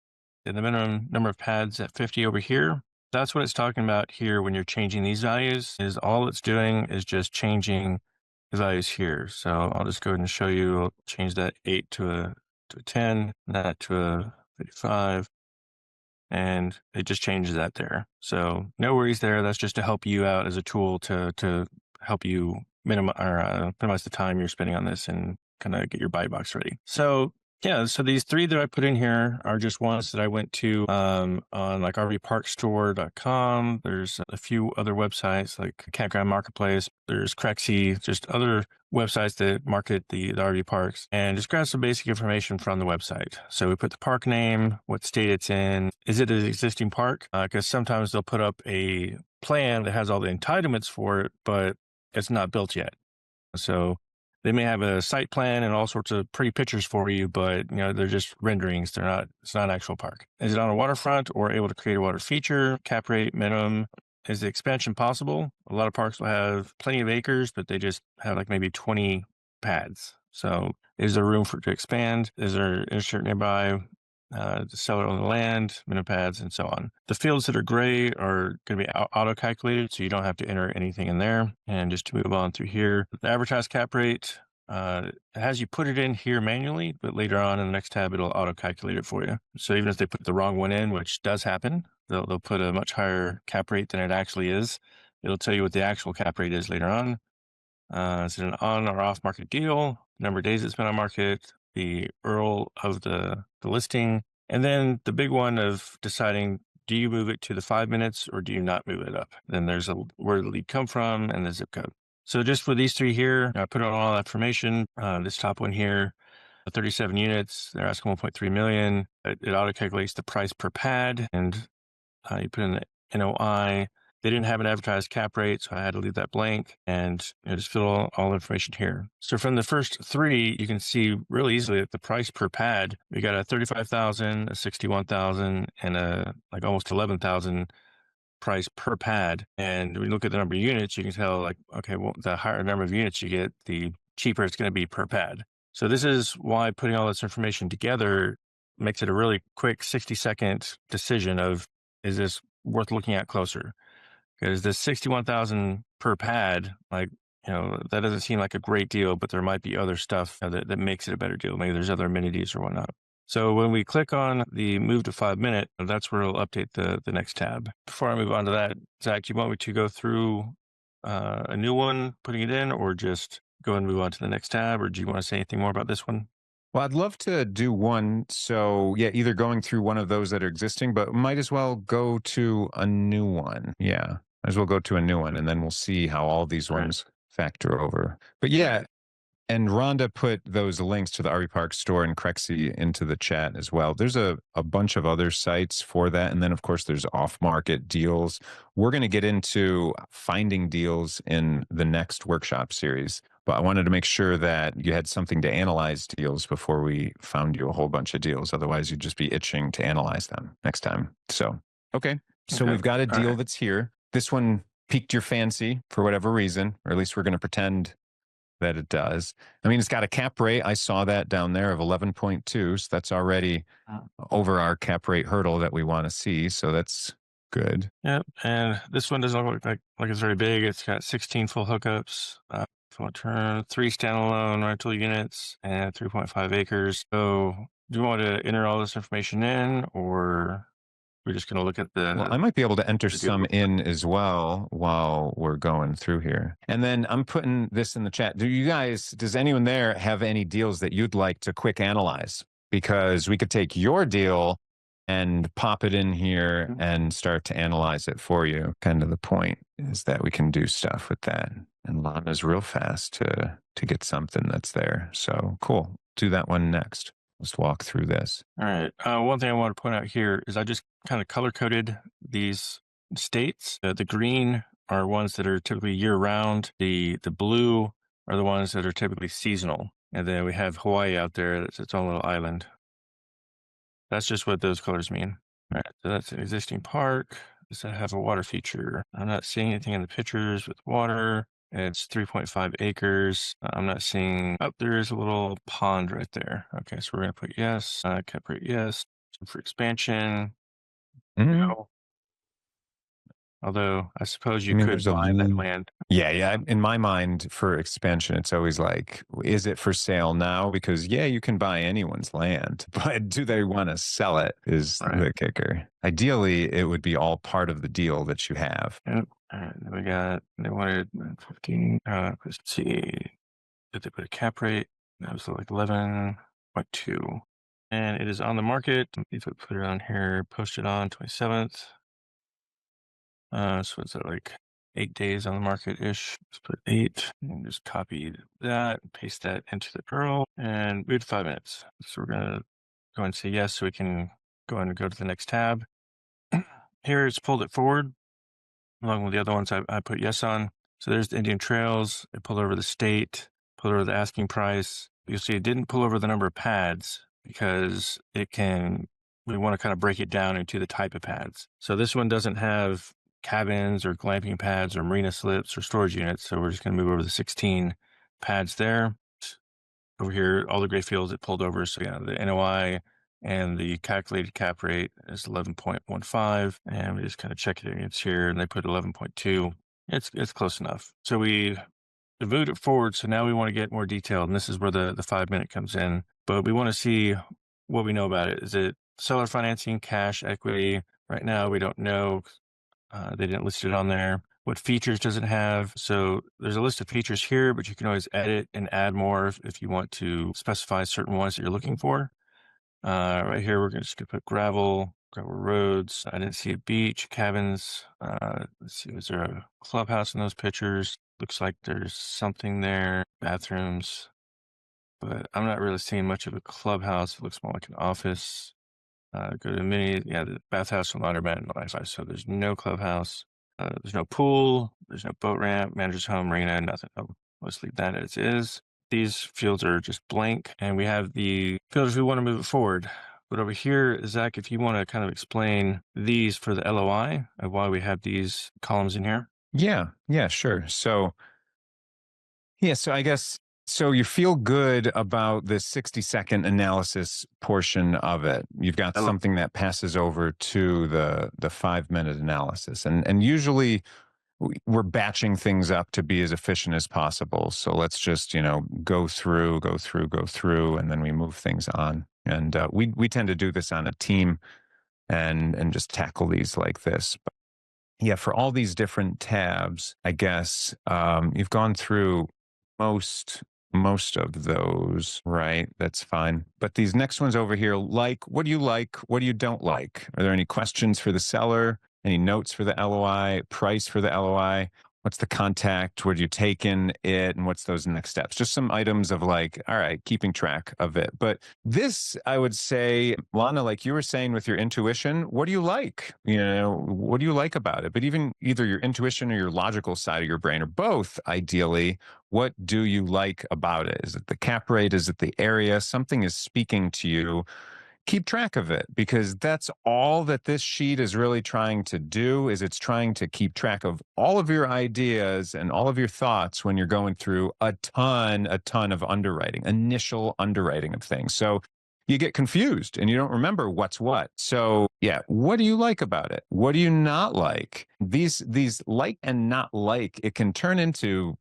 D: and the minimum number of pads at 50 over here. That's what it's talking about here when you're changing these values, is all it's doing is just changing the values here. So I'll just go ahead and show you. I'll change that 8 to a 10, that to a 55. And it just changes that there. So no worries there. That's just to help you out as a tool to help you minimize the time you're spending on this and kind of get your buy box ready. So yeah, so these three that I put in here are just ones that I went to on like rvparkstore.com. There's a few other websites like Campground Marketplace. There's Crexy, just other websites that market the RV parks, and just grab some basic information from the website. So we put the park name, what state it's in. Is it an existing park? Because sometimes they'll put up a plan that has all the entitlements for it, but it's not built yet. So they may have a site plan and all sorts of pretty pictures for you, but they're just renderings. It's not an actual park. Is it on a waterfront or able to create a water feature? Cap rate, minimum, is the expansion possible? A lot of parks will have plenty of acres, but they just have like maybe 20 pads. So is there room to expand? Is there insert nearby? To sell it on the land, minimum pads, and so on. The fields that are gray are going to be auto-calculated, so you don't have to enter anything in there. And just to move on through here, the advertised cap rate, it has you put it in here manually, but later on in the next tab, it'll auto-calculate it for you. So even if they put the wrong one in, which does happen, they'll put a much higher cap rate than it actually is. It'll tell you what the actual cap rate is later on. Is it an on or off market deal? The number of days it's been on market, the URL of the listing, and then the big one of deciding, do you move it to the 5 minutes or do you not move it up? Then there's where the lead come from and the zip code. So just for these three here, I put on all that information. This top one here, 37 units, they're asking 1.3 million. It auto-calculates the price per pad, and you put in the NOI. They didn't have an advertised cap rate, so I had to leave that blank and just fill all the information here. So from the first three, you can see really easily that the price per pad, we got a 35,000, a 61,000, and a like almost 11,000 price per pad. And when you look at the number of units, you can tell like, okay, well, the higher number of units you get, the cheaper it's going to be per pad. So this is why putting all this information together makes it a really quick 60-second decision of, is this worth looking at closer? Because the 61,000 per pad, like, that doesn't seem like a great deal, but there might be other stuff that makes it a better deal. Maybe there's other amenities or whatnot. So when we click on the move to 5 minute, that's where it'll update the next tab. Before I move on to that, Zach, do you want me to go through a new one, putting it in, or just go and move on to the next tab? Or do you want to say anything more about this one?
A: Well, I'd love to do one. So yeah, either going through one of those that are existing, but might as well go to a new one. Yeah, might as well go to a new one, and then we'll see how all these ones factor over. But yeah, and Rhonda put those links to the RV Park store and Crexy into the chat as well. There's a bunch of other sites for that. And then, of course, there's off-market deals. We're going to get into finding deals in the next workshop series. But I wanted to make sure that you had something to analyze deals before we found you a whole bunch of deals. Otherwise, you'd just be itching to analyze them next time. So, okay. So we've got a deal that's here. This one piqued your fancy for whatever reason, or at least we're going to pretend that it does. I mean, it's got a cap rate. I saw that down there of 11.2. So that's already over our cap rate hurdle that we want to see. So that's good.
D: Yep. And this one doesn't look like it's very big. It's got 16 full hookups, full turn, 3 standalone rental units, and 3.5 acres. So do you want to enter all this information in, or we're just going to look at the...
A: Well, I might be able to enter some in as well while we're going through here. And then I'm putting this in the chat. Does anyone there have any deals that you'd like to quick analyze? Because we could take your deal and pop it in here and start to analyze it for you. Kind of the point is that we can do stuff with that. And Lana's real fast to get something that's there. So cool. Do that one next. Let's walk through this.
D: All right. One thing I want to point out here is I just kind of color coded these states. The green are ones that are typically year round. The blue are the ones that are typically seasonal. And then we have Hawaii out there. That's its own little island. That's just what those colors mean. All right. So that's an existing park. Does that have a water feature? I'm not seeing anything in the pictures with water. It's 3.5 acres. I'm not seeing, there is a little pond right there. Okay, so we're going to put yes, cap rate yes. So for expansion, no. Although I suppose you could buy that land.
A: Yeah. In my mind, for expansion, it's always like, is it for sale now? Because you can buy anyone's land, but do they want to sell it is the kicker. Ideally, it would be all part of the deal that you have.
D: Yep. All right, they wanted 15. Let's see. Did they put a cap rate? That was like 11.2. And it is on the market. If we put it on here, post it on 27th. So it's at like 8 days on the market-ish. Let's put 8 and just copy that, paste that into the URL, and move to 5 minutes. So we're going to go and say yes so we can go and go to the next tab. Here it's pulled it forward. Along with the other ones I put yes on. So there's the Indian Trails. It pulled over the state, pulled over the asking price. You'll see it didn't pull over the number of pads because we want to kind of break it down into the type of pads. So this one doesn't have cabins or glamping pads or marina slips or storage units. So we're just going to move over the 16 pads there. Over here, all the gray fields it pulled over. So yeah, the NOI and the calculated cap rate is 11.15. And we just kind of check it against here, and they put 11.2. It's close enough. So we moved it forward. So now we want to get more detailed, and this is where the 5-minute comes in. But we want to see what we know about it. Is it seller financing, cash, equity? Right now, we don't know. They didn't list it on there. What features does it have? So there's a list of features here, but you can always edit and add more if you want to specify certain ones that you're looking for. Right here, we're just going to put gravel roads. I didn't see a beach, cabins. Let's see, was there a clubhouse in those pictures? Looks like there's something there. Bathrooms, but I'm not really seeing much of a clubhouse. It looks more like an office. Go to mini, the bathhouse and laundromat and Wi-Fi. So there's no clubhouse. There's no pool. There's no boat ramp, manager's home, marina, nothing. Let's leave that as is. These fields are just blank, and we have the fields we want to move it forward. But over here, Zach, if you want to kind of explain these for the LOI of why we have these columns in here.
A: Yeah, sure. So I guess, so you feel good about the 60-second analysis portion of it. You've got something that passes over to the 5-minute analysis. And usually we're batching things up to be as efficient as possible. So let's just, go through, and then we move things on. And we tend to do this on a team and just tackle these like this. But yeah, for all these different tabs, I guess you've gone through most of those, right? That's fine. But these next ones over here, what do you like? What do you don't like? Are there any questions for the seller? Any notes for the LOI? Price for the LOI? What's the contact? Where do you take in it? And what's those next steps? Just some items of all right, keeping track of it. But this, I would say, Lana, like you were saying with your intuition, what do you like? What do you like about it? But even either your intuition or your logical side of your brain, or both, ideally, what do you like about it? Is it the cap rate? Is it the area? Something is speaking to you. Keep track of it, because that's all that this sheet is really trying to do. Is it's trying to keep track of all of your ideas and all of your thoughts when you're going through a ton of underwriting, initial underwriting of things. So you get confused and you don't remember what's what. So yeah, what do you like about it? What do you not like? These like and not like, it can turn into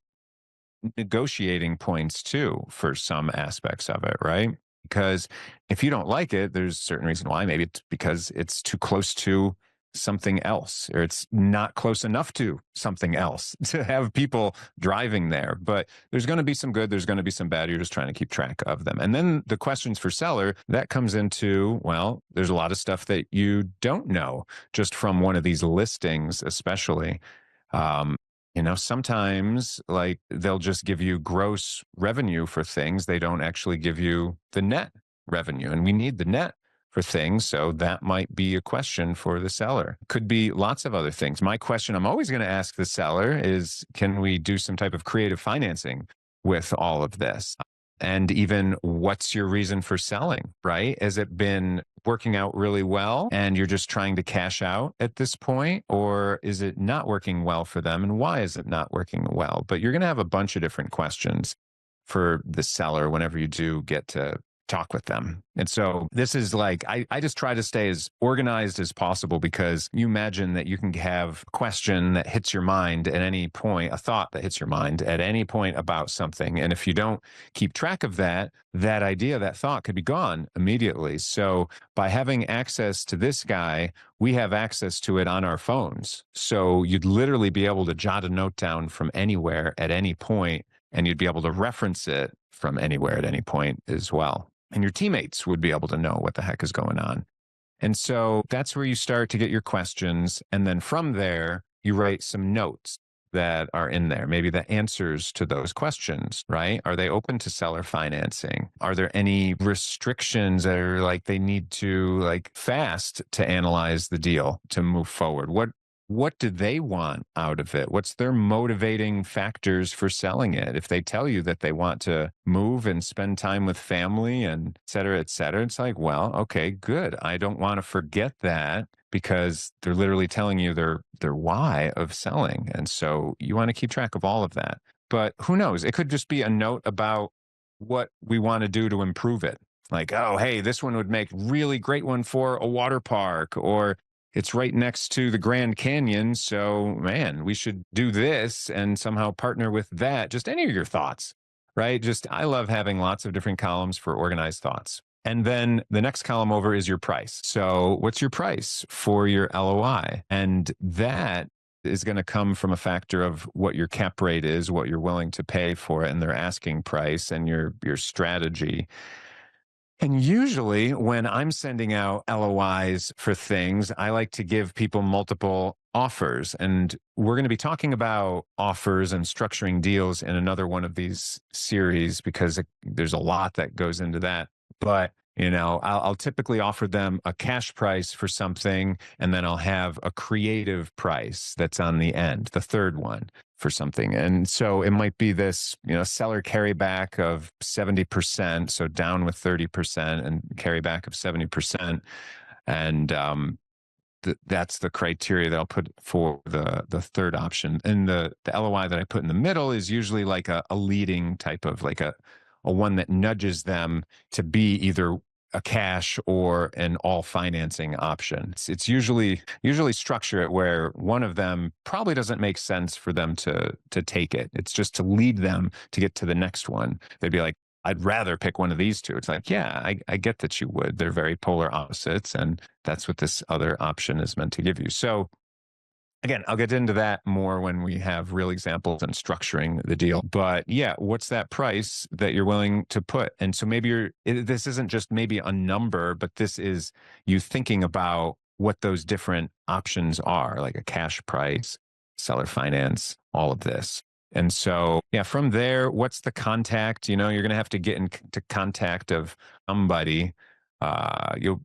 A: negotiating points too for some aspects of it, right? Because if you don't like it, there's a certain reason why. Maybe it's because it's too close to something else, or it's not close enough to something else to have people driving there. But there's going to be some good, there's going to be some bad. You're just trying to keep track of them. And then the questions for seller, that comes into, well, there's a lot of stuff that you don't know just from one of these listings, especially. Sometimes they'll just give you gross revenue for things. They don't actually give you the net revenue. And we need the net for things. So that might be a question for the seller. Could be lots of other things. My question I'm always going to ask the seller is, can we do some type of creative financing with all of this? And even, what's your reason for selling, right? Has it been working out really well and you're just trying to cash out at this point? Or is it not working well for them? And why is it not working well? But you're going to have a bunch of different questions for the seller whenever you do get to talk with them. And so this is I just try to stay as organized as possible, because you imagine that you can have a question that hits your mind at any point, a thought that hits your mind at any point about something. And if you don't keep track of that idea, that thought could be gone immediately. So by having access to this guy, we have access to it on our phones. So you'd literally be able to jot a note down from anywhere at any point, and you'd be able to reference it from anywhere at any point as well. And your teammates would be able to know what the heck is going on. And so that's where you start to get your questions. And then from there, you write some notes that are in there, maybe the answers to those questions, right? Are they open to seller financing? Are there any restrictions that are they need to fast to analyze the deal to move forward? What do they want out of it? What's their motivating factors for selling it? If they tell you that they want to move and spend time with family and et cetera, it's well, okay, good. I don't want to forget that. because they're literally telling you their why of selling. And so you want to keep track of all of that. But who knows? It could just be a note about what we want to do to improve it. Like, oh, hey, this one would make really great one for a water park, or it's right next to the Grand Canyon. So, man, we should do this and somehow partner with that. Just any of your thoughts, right? Just, I love having lots of different columns for organized thoughts. And then the next column over is your price. So, what's your price for your LOI? And that is going to come from a factor of what your cap rate is, what you're willing to pay for it, and their asking price, and your strategy. And usually when I'm sending out LOIs for things, I like to give people multiple offers. And we're going to be talking about offers and structuring deals in another one of these series, because there's a lot that goes into that. But, I'll typically offer them a cash price for something, and then I'll have a creative price that's on the end, the third one for something. And so it might be this, seller carryback of 70%, so down with 30% and carryback of 70%. And that's the criteria that I'll put for the third option. And the LOI that I put in the middle is usually like a leading type of, like a one that nudges them to be either a cash or an all financing option. It's usually structure it where one of them probably doesn't make sense for them to take it. It's just to lead them to get to the next one. They'd be like, I'd rather pick one of these two. It's like, yeah, I get that you would. They're very polar opposites, and that's what this other option is meant to give you. So again, I'll get into that more when we have real examples and structuring the deal. But yeah, what's that price that you're willing to put? And so maybe this isn't just maybe a number, but this is you thinking about what those different options are, like a cash price, seller finance, all of this. And so, yeah, from there, what's the contact? You're going to have to get into contact of somebody.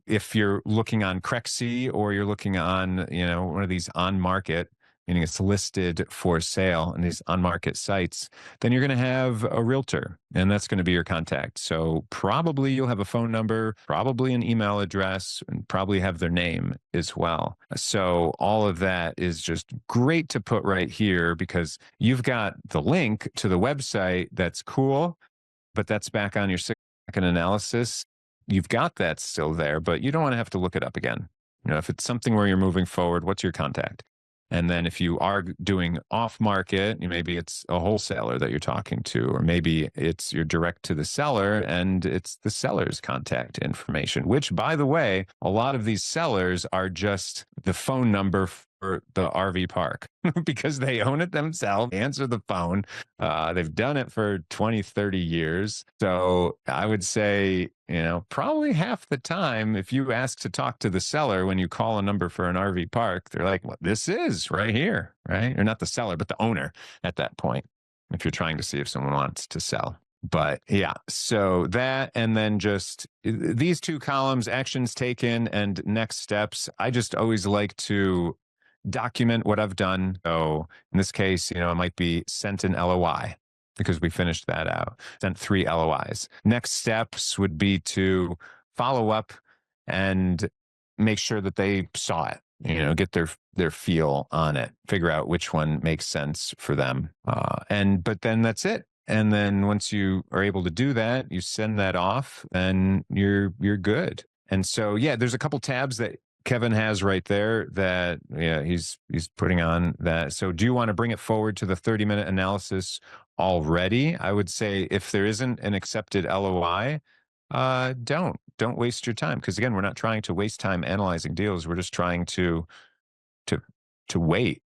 A: If you're looking on Crexy or you're looking on, one of these on market, meaning it's listed for sale in these on market sites, then you're going to have a realtor, and that's going to be your contact. So probably you'll have a phone number, probably an email address, and probably have their name as well. So all of that is just great to put right here, because you've got the link to the website. That's cool, but that's back on your 6-second analysis. You've got that still there, but you don't want to have to look it up again. If it's something where you're moving forward, what's your contact? And then if you are doing off market, maybe it's a wholesaler that you're talking to, or maybe it's you're direct to the seller and it's the seller's contact information, which, by the way, a lot of these sellers are just the phone number for the RV park because they own it themselves, answer the phone. They've done it for 20, 30 years. So I would say, probably half the time, if you ask to talk to the seller when you call a number for an RV park, they're like, well, this is right here, right? Or not the seller, but the owner at that point, if you're trying to see if someone wants to sell. But yeah, so that, and then just these two columns, actions taken and next steps. I just always like to document what I've done. So in this case, it might be sent an LOI because we finished that out, sent 3 LOIs. Next steps would be to follow up and make sure that they saw it, get their feel on it, figure out which one makes sense for them. But then that's it. And then once you are able to do that, you send that off and you're good. And so, yeah, there's a couple tabs that Kevin has right there that, he's putting on that. So do you want to bring it forward to the 30-minute analysis already? I would say if there isn't an accepted LOI, don't waste your time. Because again, we're not trying to waste time analyzing deals. We're just trying to wait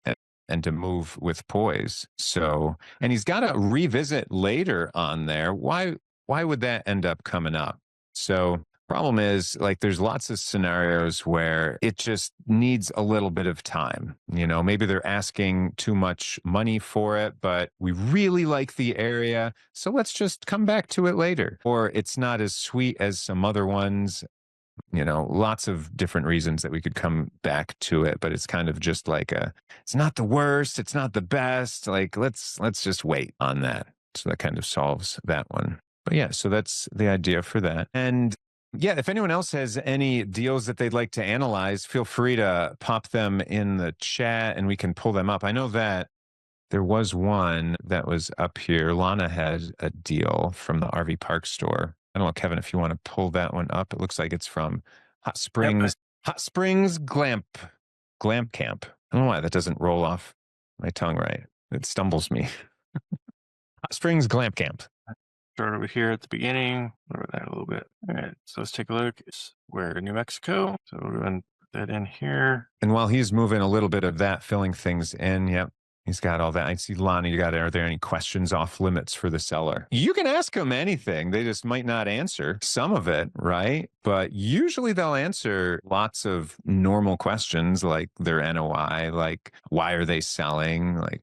A: and to move with poise. So, and he's got to revisit later on there. Why would that end up coming up? So problem is, like, there's lots of scenarios where it just needs a little bit of time. Maybe they're asking too much money for it, but we really like the area, so let's just come back to it later. Or it's not as sweet as some other ones. Lots of different reasons that we could come back to it, but it's kind of just like it's not the worst, it's not the best. Like, let's just wait on that. So that kind of solves that one. But yeah, so that's the idea for that. And Yeah, if anyone else has any deals that they'd like to analyze, feel free to pop them in the chat and we can pull them up. I know that there was one that was up here. Lana had a deal from the RV Park store. I don't know, Kevin, if you want to pull that one up. It looks like it's from Hot Springs, Hot Springs Glamp Camp. I don't know why that doesn't roll off my tongue right. It stumbles me. Hot Springs Glamp Camp.
D: Start over here at the beginning, lower that a little bit. All right, so let's take a look. It's where New Mexico. So we're going to put that in here.
A: And while he's moving a little bit of that, filling things in, yep, he's got all that. I see Lonnie, are there any questions off limits for the seller? You can ask them anything. They just might not answer some of it, right? But usually they'll answer lots of normal questions like their NOI, like why are they selling, like,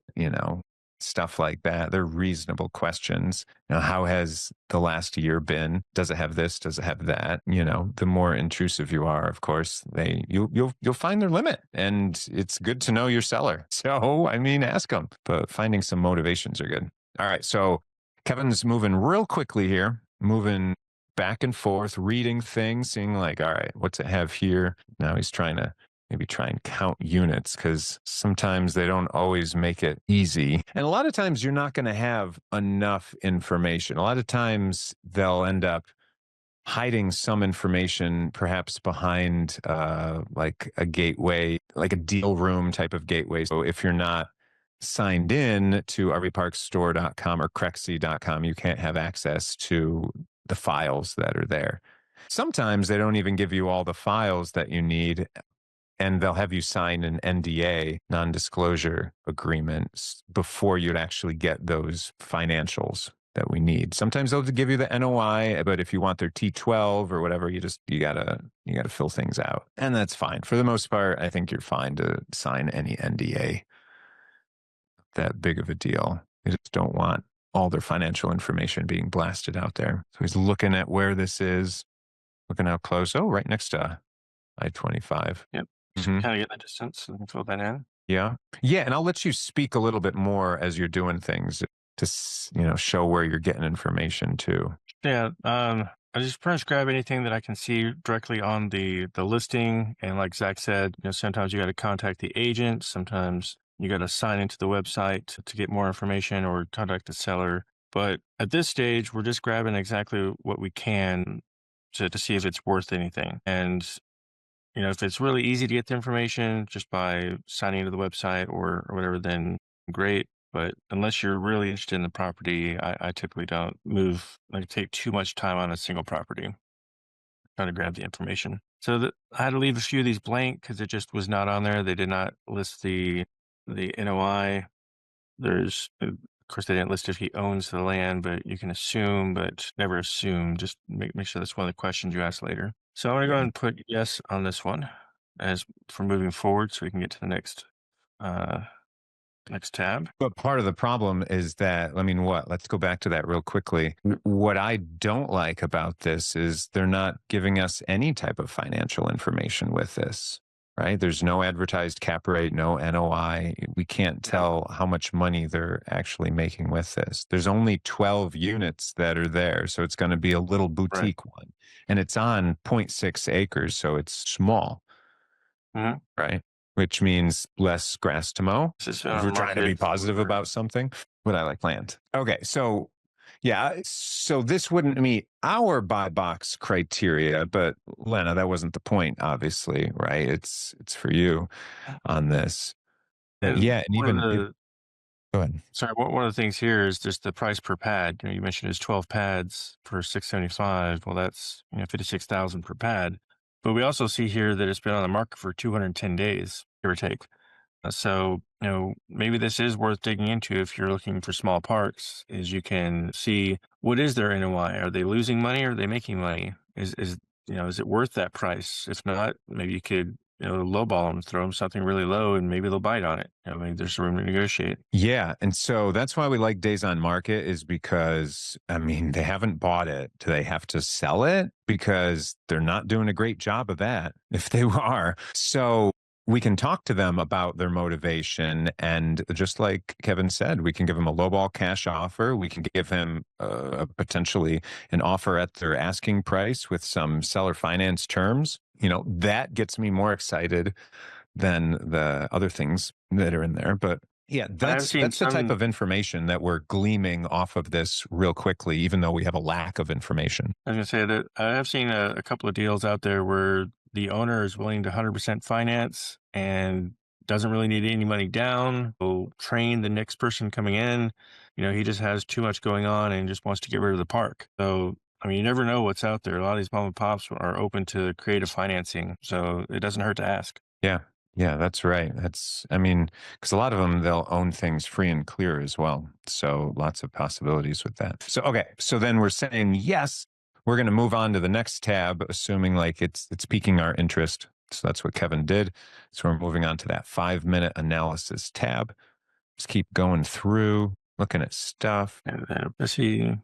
A: stuff like that. They're reasonable questions. How has the last year been? Does it have this? Does it have that? The more intrusive you are, of course, you'll find their limit, and it's good to know your seller. So, ask them, but finding some motivations are good. All right. So Kevin's moving real quickly here, moving back and forth, reading things, seeing like, all right, what's it have here? Now he's trying to maybe try and count units, because sometimes they don't always make it easy. And a lot of times you're not going to have enough information. A lot of times they'll end up hiding some information perhaps behind like a gateway, like a deal room type of gateway. So if you're not signed in to rvparkstore.com or crexy.com, you can't have access to the files that are there. Sometimes they don't even give you all the files that you need, and they'll have you sign an NDA, non-disclosure agreements, before you'd actually get those financials that we need. Sometimes they'll give you the NOI, but if you want their T12 or whatever, you gotta fill things out, and that's fine. For the most part, I think you're fine to sign any NDA. That big of a deal. They just don't want all their financial information being blasted out there. So he's looking at where this is, looking how close. Oh, right next to I-25.
D: Yep.
A: Mm-hmm.
D: Kind of get the distance and fill that in.
A: Yeah. Yeah. And I'll let you speak a little bit more as you're doing things to, show where you're getting information too.
D: Yeah. I just pretty much grab anything that I can see directly on the listing. And like Zach said, sometimes you got to contact the agent. Sometimes you got to sign into the website to get more information or contact the seller. But at this stage, we're just grabbing exactly what we can to see if it's worth anything. And if it's really easy to get the information just by signing into the website or whatever, then great. But unless you're really interested in the property, I typically don't take too much time on a single property, trying to grab the information. So I had to leave a few of these blank because it just was not on there. They did not list the NOI. Of course, they didn't list if he owns the land, but you can assume, but never assume. Just make sure that's one of the questions you ask later. So I'm going to go ahead and put yes on this one as for moving forward, so we can get to the next tab.
A: But part of the problem is that, let's go back to that real quickly. What I don't like about this is they're not giving us any type of financial information with this. Right? There's no advertised cap rate, no NOI. We can't tell how much money they're actually making with this. There's only 12 units that are there. So it's going to be a little boutique one. And it's on 0.6 acres. So it's small.
D: Mm-hmm.
A: Right? Which means less grass to mow. If we're trying to be positive about something. But I like land. Okay. So yeah, so this wouldn't meet our buy box criteria, but Lena, that wasn't the point, obviously, right? It's for you on this.
D: And
A: yeah, and even go ahead.
D: Sorry, one of the things here is just the price per pad. You mentioned it's 12 pads for $675. Well, that's $56,000 per pad. But we also see here that it's been on the market for 210 days, give or take. So, maybe this is worth digging into if you're looking for small parks, is you can see what is their NOI. Are they losing money or are they making money? Is it worth that price? If not, maybe you could, lowball them, throw them something really low and maybe they'll bite on it. There's room to negotiate.
A: Yeah. And so that's why we like days on market, is because, they haven't bought it. Do they have to sell it? Because they're not doing a great job of that if they are. So we can talk to them about their motivation. And just like Kevin said, we can give them a lowball cash offer. We can give him potentially an offer at their asking price with some seller finance terms. That gets me more excited than the other things that are in there. But yeah, that's the type of information that we're gleaming off of this real quickly, even though we have a lack of information.
D: I was going to say that I have seen a couple of deals out there where the owner is willing to 100% finance and doesn't really need any money down. Will train the next person coming in. He just has too much going on and just wants to get rid of the park. So, you never know what's out there. A lot of these mom and pops are open to creative financing. So it doesn't hurt to ask.
A: Yeah. Yeah, that's right. Because a lot of them, they'll own things free and clear as well. So lots of possibilities with that. So, okay. So then we're saying, yes, we're going to move on to the next tab, assuming like it's piquing our interest. So that's what Kevin did. So we're moving on to that 5-minute analysis tab. Just keep going through, looking at stuff.
D: And then let's see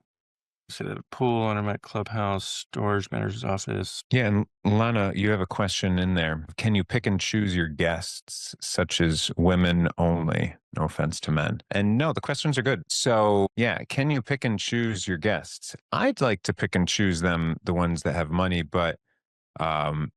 D: the pool, internet clubhouse, storage manager's office.
A: Yeah, and Lana, you have a question in there. Can you pick and choose your guests, such as women only? No offense to men. And no, the questions are good. So yeah, can you pick and choose your guests? I'd like to pick and choose them, the ones that have money, but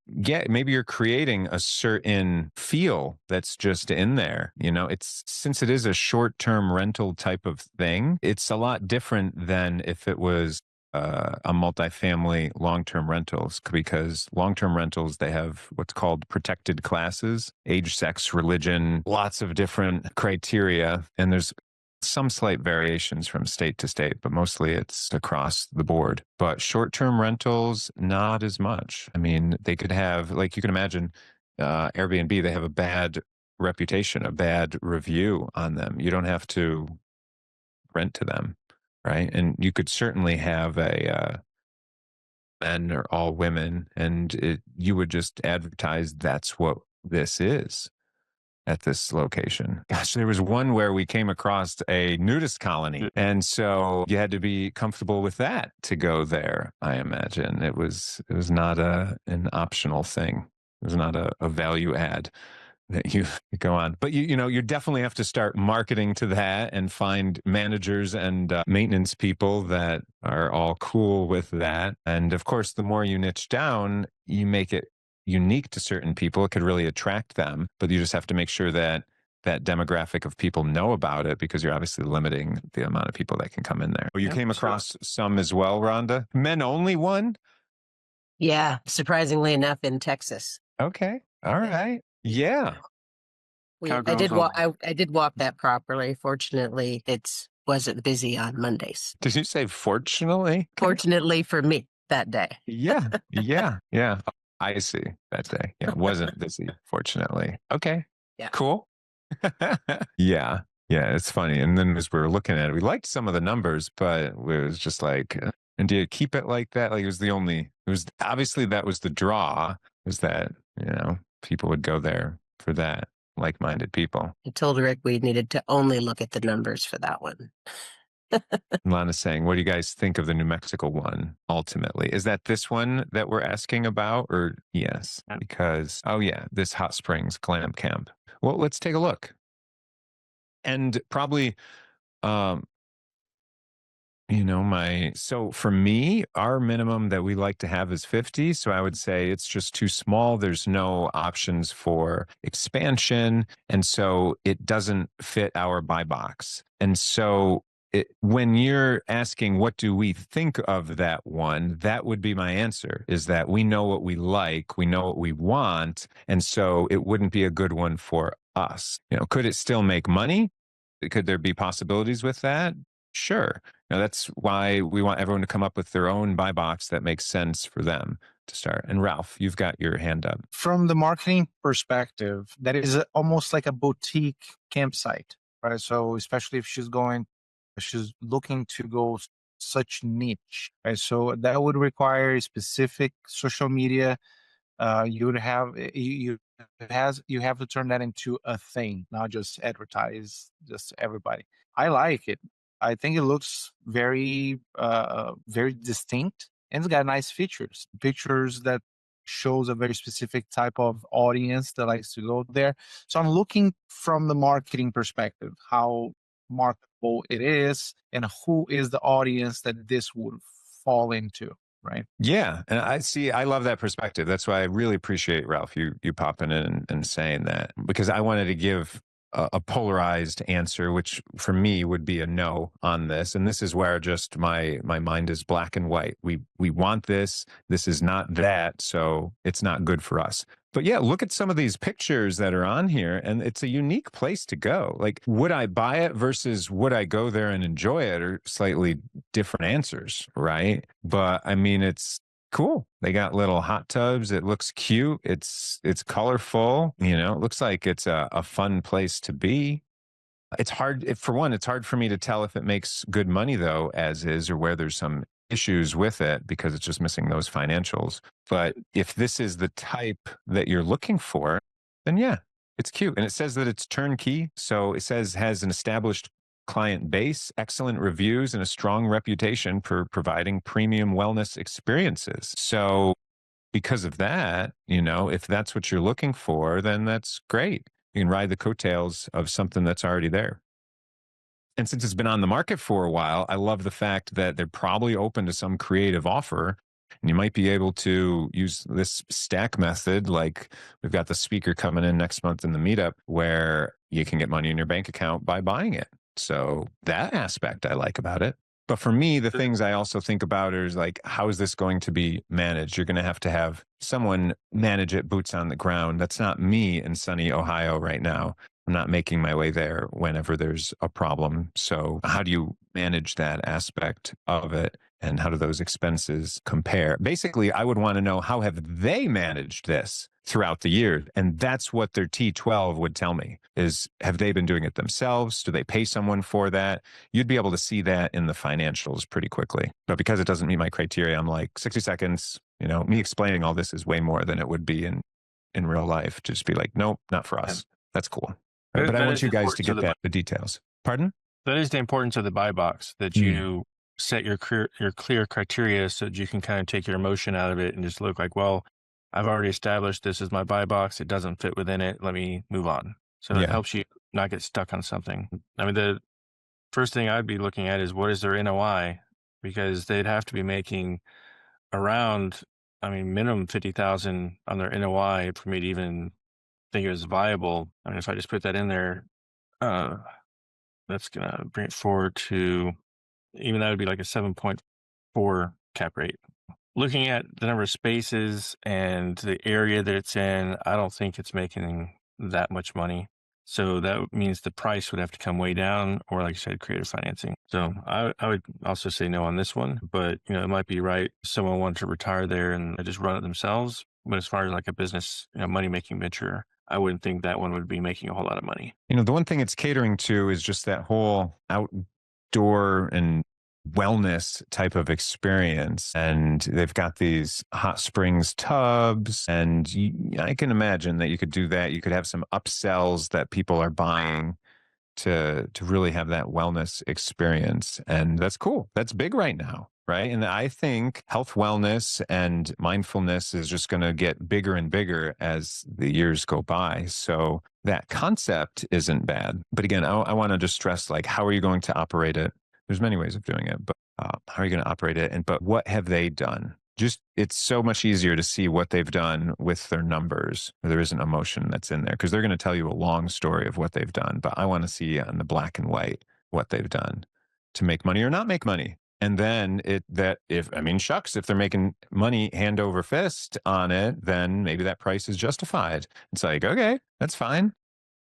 A: maybe you're creating a certain feel that's just in there. Since it is a short-term rental type of thing, it's a lot different than if it was a multifamily long-term rentals, because long-term rentals, they have what's called protected classes, age, sex, religion, lots of different criteria. And there's some slight variations from state to state, but mostly it's across the board. But short-term rentals, not as much. They could have, like you can imagine, Airbnb, they have a bad reputation, a bad review on them. You don't have to rent to them, right? And you could certainly have a men or all women, and you would just advertise that's what this is at this location. Gosh, there was one where we came across a nudist colony. And so you had to be comfortable with that to go there. I imagine it was not an optional thing. It was not a value add that you go on. But you definitely have to start marketing to that and find managers and maintenance people that are all cool with that. And of course, the more you niche down, you make it unique to certain people. It could really attract them, but you just have to make sure that that demographic of people know about it, because you're obviously limiting the amount of people that can come in there. You came across some as well, Rhonda? Men only one?
E: Yeah, surprisingly enough, in Texas.
A: Okay. All right. Yeah.
E: I did walk that properly. Fortunately, it wasn't busy on Mondays.
A: Did you say fortunately?
E: Fortunately for me that day.
A: Yeah. I see that day. Yeah, wasn't busy, fortunately. Okay.
E: Yeah.
A: Cool. Yeah. It's funny. And then as we were looking at it, we liked some of the numbers, but it was just like, and do you keep it like that? Like it was obviously that was the draw, was that, people would go there for that, like-minded people.
E: I told Rick we needed to only look at the numbers for that one.
A: Lana's saying, what do you guys think of the New Mexico one ultimately? Is that this one that we're asking about? Or yes, because, this Hot Springs Glam Camp. Well, let's take a look. And probably, so for me, our minimum that we like to have is 50. So I would say it's just too small. There's no options for expansion. And so it doesn't fit our buy box. And so when you're asking, what do we think of that one? That would be my answer, is that we know what we like, we know what we want. And so it wouldn't be a good one for us. Could it still make money? Could there be possibilities with that? Sure. That's why we want everyone to come up with their own buy box that makes sense for them to start. And Ralph, you've got your hand up.
C: From the marketing perspective, that is almost like a boutique campsite, right? So especially if she's looking to go such niche, right? So that would require a specific social media. You have to turn that into a thing, not just advertise just everybody. I like it. I think it looks very, very distinct, and it's got nice features that shows a very specific type of audience that likes to go there. So I'm looking from the marketing perspective, how marketable it is and who is the audience that this would fall into, right?
A: Yeah. And I love that perspective. That's why I really appreciate, Ralph, you popping in and saying that, because I wanted to give a polarized answer, which for me would be a no on this. And this is where just my mind is black and white. We want this. This is not that. So it's not good for us. But yeah, look at some of these pictures that are on here, and it's a unique place to go. Like, would I buy it versus would I go there and enjoy it, are slightly different answers, right? But I mean, it's cool. They got little hot tubs. It looks cute. It's colorful. You know, it looks like it's a fun place to be. It's hard, for one, it's hard for me to tell if it makes good money though, as is, or where there's some issues with it because it's just missing those financials. But if this is the type that you're looking for, then yeah, it's cute. And it says that it's turnkey. So it says has an established client base, excellent reviews, and a strong reputation for providing premium wellness experiences. So because of that, you know, if that's what you're looking for, then that's great. You can ride the coattails of something that's already there. And since it's been on the market for a while, I love the fact that they're probably open to some creative offer. And you might be able to use this stack method. Like we've got the speaker coming in next month in the meetup where you can get money in your bank account by buying it. So that aspect I like about it. But for me, the things I also think about is like, how is this going to be managed? You're going to have someone manage it, boots on the ground. That's not me in sunny Ohio right now. I'm not making my way there whenever there's a problem. So how do you manage that aspect of it? And how do those expenses compare? Basically, I would want to know, how have they managed this throughout the year? And that's what their T12 would tell me is, have they been doing it themselves? Do they pay someone for that? You'd be able to see that in the financials pretty quickly. But because it doesn't meet my criteria, I'm like 60 seconds, you know, me explaining all this is way more than it would be in real life. Just be like, nope, not for us. That's cool. But I want you guys to get the details. Pardon?
D: That is the importance of the buy box, that you set your clear criteria so that you can kind of take your emotion out of it and just look like, well, I've already established this is my buy box. It doesn't fit within it. Let me move on. So it helps you not get stuck on something. I mean, the first thing I'd be looking at is, what is their NOI? Because they'd have to be making around, I mean, minimum 50,000 on their NOI for me to even think it was viable. I mean, if I just put that in there, that's going to bring it forward to, even that would be like a 7.4 cap rate. Looking at the number of spaces and the area that it's in, I don't think it's making that much money. So that means the price would have to come way down, or like I said, creative financing. So I would also say no on this one, but you know, it might be right. Someone wanted to retire there and just run it themselves. But as far as like a business, you know, money-making venture, I wouldn't think that one would be making a whole lot of money.
A: You know, the one thing it's catering to is just that whole outdoor and wellness type of experience. And they've got these hot springs tubs, and I can imagine that you could do that. You could have some upsells that people are buying to really have that wellness experience. And that's cool. That's big right now. Right. And I think health, wellness, and mindfulness is just going to get bigger and bigger as the years go by. So that concept isn't bad. But again, I want to just stress, like, how are you going to operate it? There's many ways of doing it, but how are you going to operate it? But what have they done? Just, it's so much easier to see what they've done with their numbers. There isn't emotion that's in there because they're going to tell you a long story of what they've done. But I want to see on the black and white what they've done to make money or not make money. And then if they're making money hand over fist on it, then maybe that price is justified. It's like, okay, that's fine.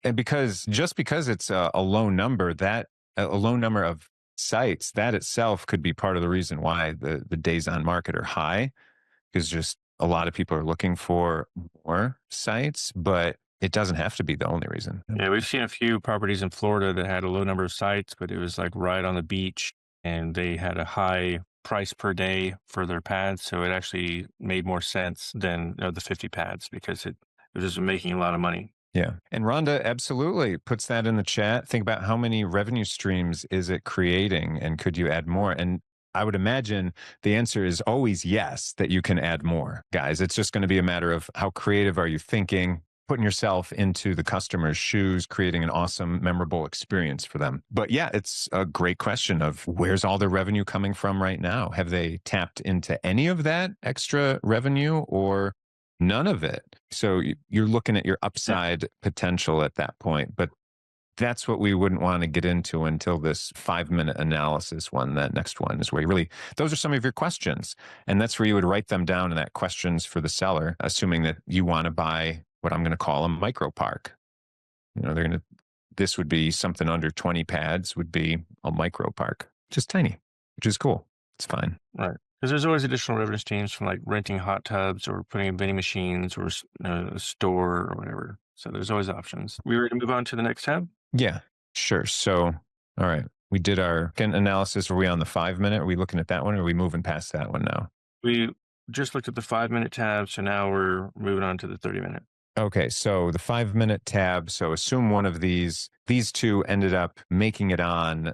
A: And because it's a low number, that a low number of sites, that itself could be part of the reason why the days on market are high, because just a lot of people are looking for more sites, but it doesn't have to be the only reason.
D: Yeah, we've seen a few properties in Florida that had a low number of sites, but it was like right on the beach. And they had a high price per day for their pads. So it actually made more sense than the 50 pads because it was just making a lot of money.
A: Yeah. And Rhonda absolutely puts that in the chat. Think about how many revenue streams is it creating, and could you add more? And I would imagine the answer is always yes, that you can add more, guys. It's just going to be a matter of how creative are you thinking, putting yourself into the customer's shoes, creating an awesome, memorable experience for them. But yeah, it's a great question of where's all their revenue coming from right now? Have they tapped into any of that extra revenue or none of it? So you're looking at your upside potential at that point. But that's what we wouldn't want to get into until this 5-minute analysis one. That next one is where you really, those are some of your questions. And that's where you would write them down in that questions for the seller, assuming that you want to buy what I'm going to call a micro park. This would be something under 20 pads would be a micro park, just tiny, which is cool. It's fine.
D: Right. Because there's always additional revenue streams from like renting hot tubs or putting in vending machines or a store or whatever. So there's always options. We ready to move on to the next tab?
A: Yeah, sure. So, all right. We did our analysis. Are we on the 5-minute? Are we looking at that one or are we moving past that one now?
D: We just looked at the 5-minute tab. So now we're moving on to the 30-minute.
A: Okay. So the 5-minute tab. So assume one of these two ended up making it on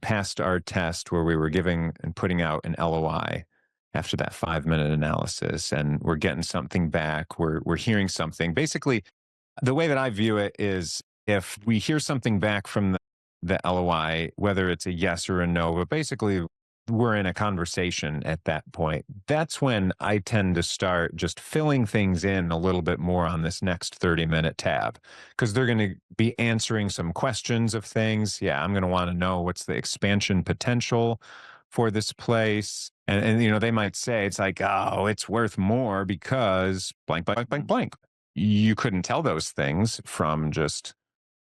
A: past our test where we were giving and putting out an LOI after that 5-minute analysis, and we're getting something back. We're hearing something. Basically, the way that I view it is if we hear something back from the LOI, whether it's a yes or a no, but basically we're in a conversation at that point. That's when I tend to start just filling things in a little bit more on this next 30-minute tab, because they're going to be answering some questions of things. Yeah, I'm going to want to know what's the expansion potential for this place. And they might say it's like, oh, it's worth more because blank, blank, blank, blank. You couldn't tell those things from just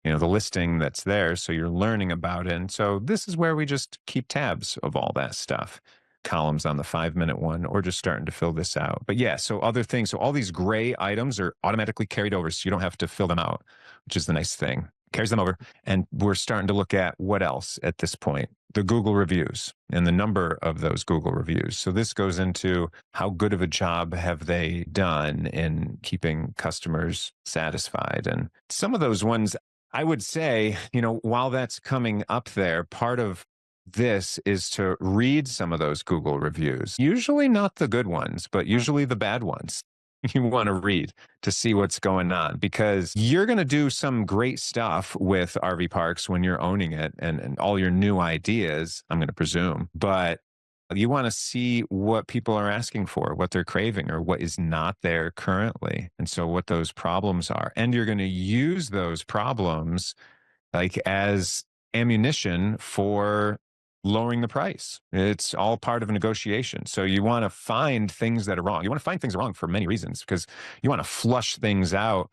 A: the listing that's there. So you're learning about it. And so this is where we just keep tabs of all that stuff, columns on the 5-minute one, or just starting to fill this out. But yeah, so other things. So all these gray items are automatically carried over. So you don't have to fill them out, which is the nice thing. Carries them over. And we're starting to look at what else at this point, the Google reviews and the number of those Google reviews. So this goes into how good of a job have they done in keeping customers satisfied. And some of those ones, I would say, while that's coming up there, part of this is to read some of those Google reviews. Usually not the good ones, but usually the bad ones. You want to read to see what's going on, because you're going to do some great stuff with RV parks when you're owning it and all your new ideas, I'm going to presume. But you want to see what people are asking for, what they're craving, or what is not there currently. And so what those problems are. And you're going to use those problems like as ammunition for lowering the price. It's all part of a negotiation. So you want to find things that are wrong. You want to find things wrong for many reasons, because you want to flush things out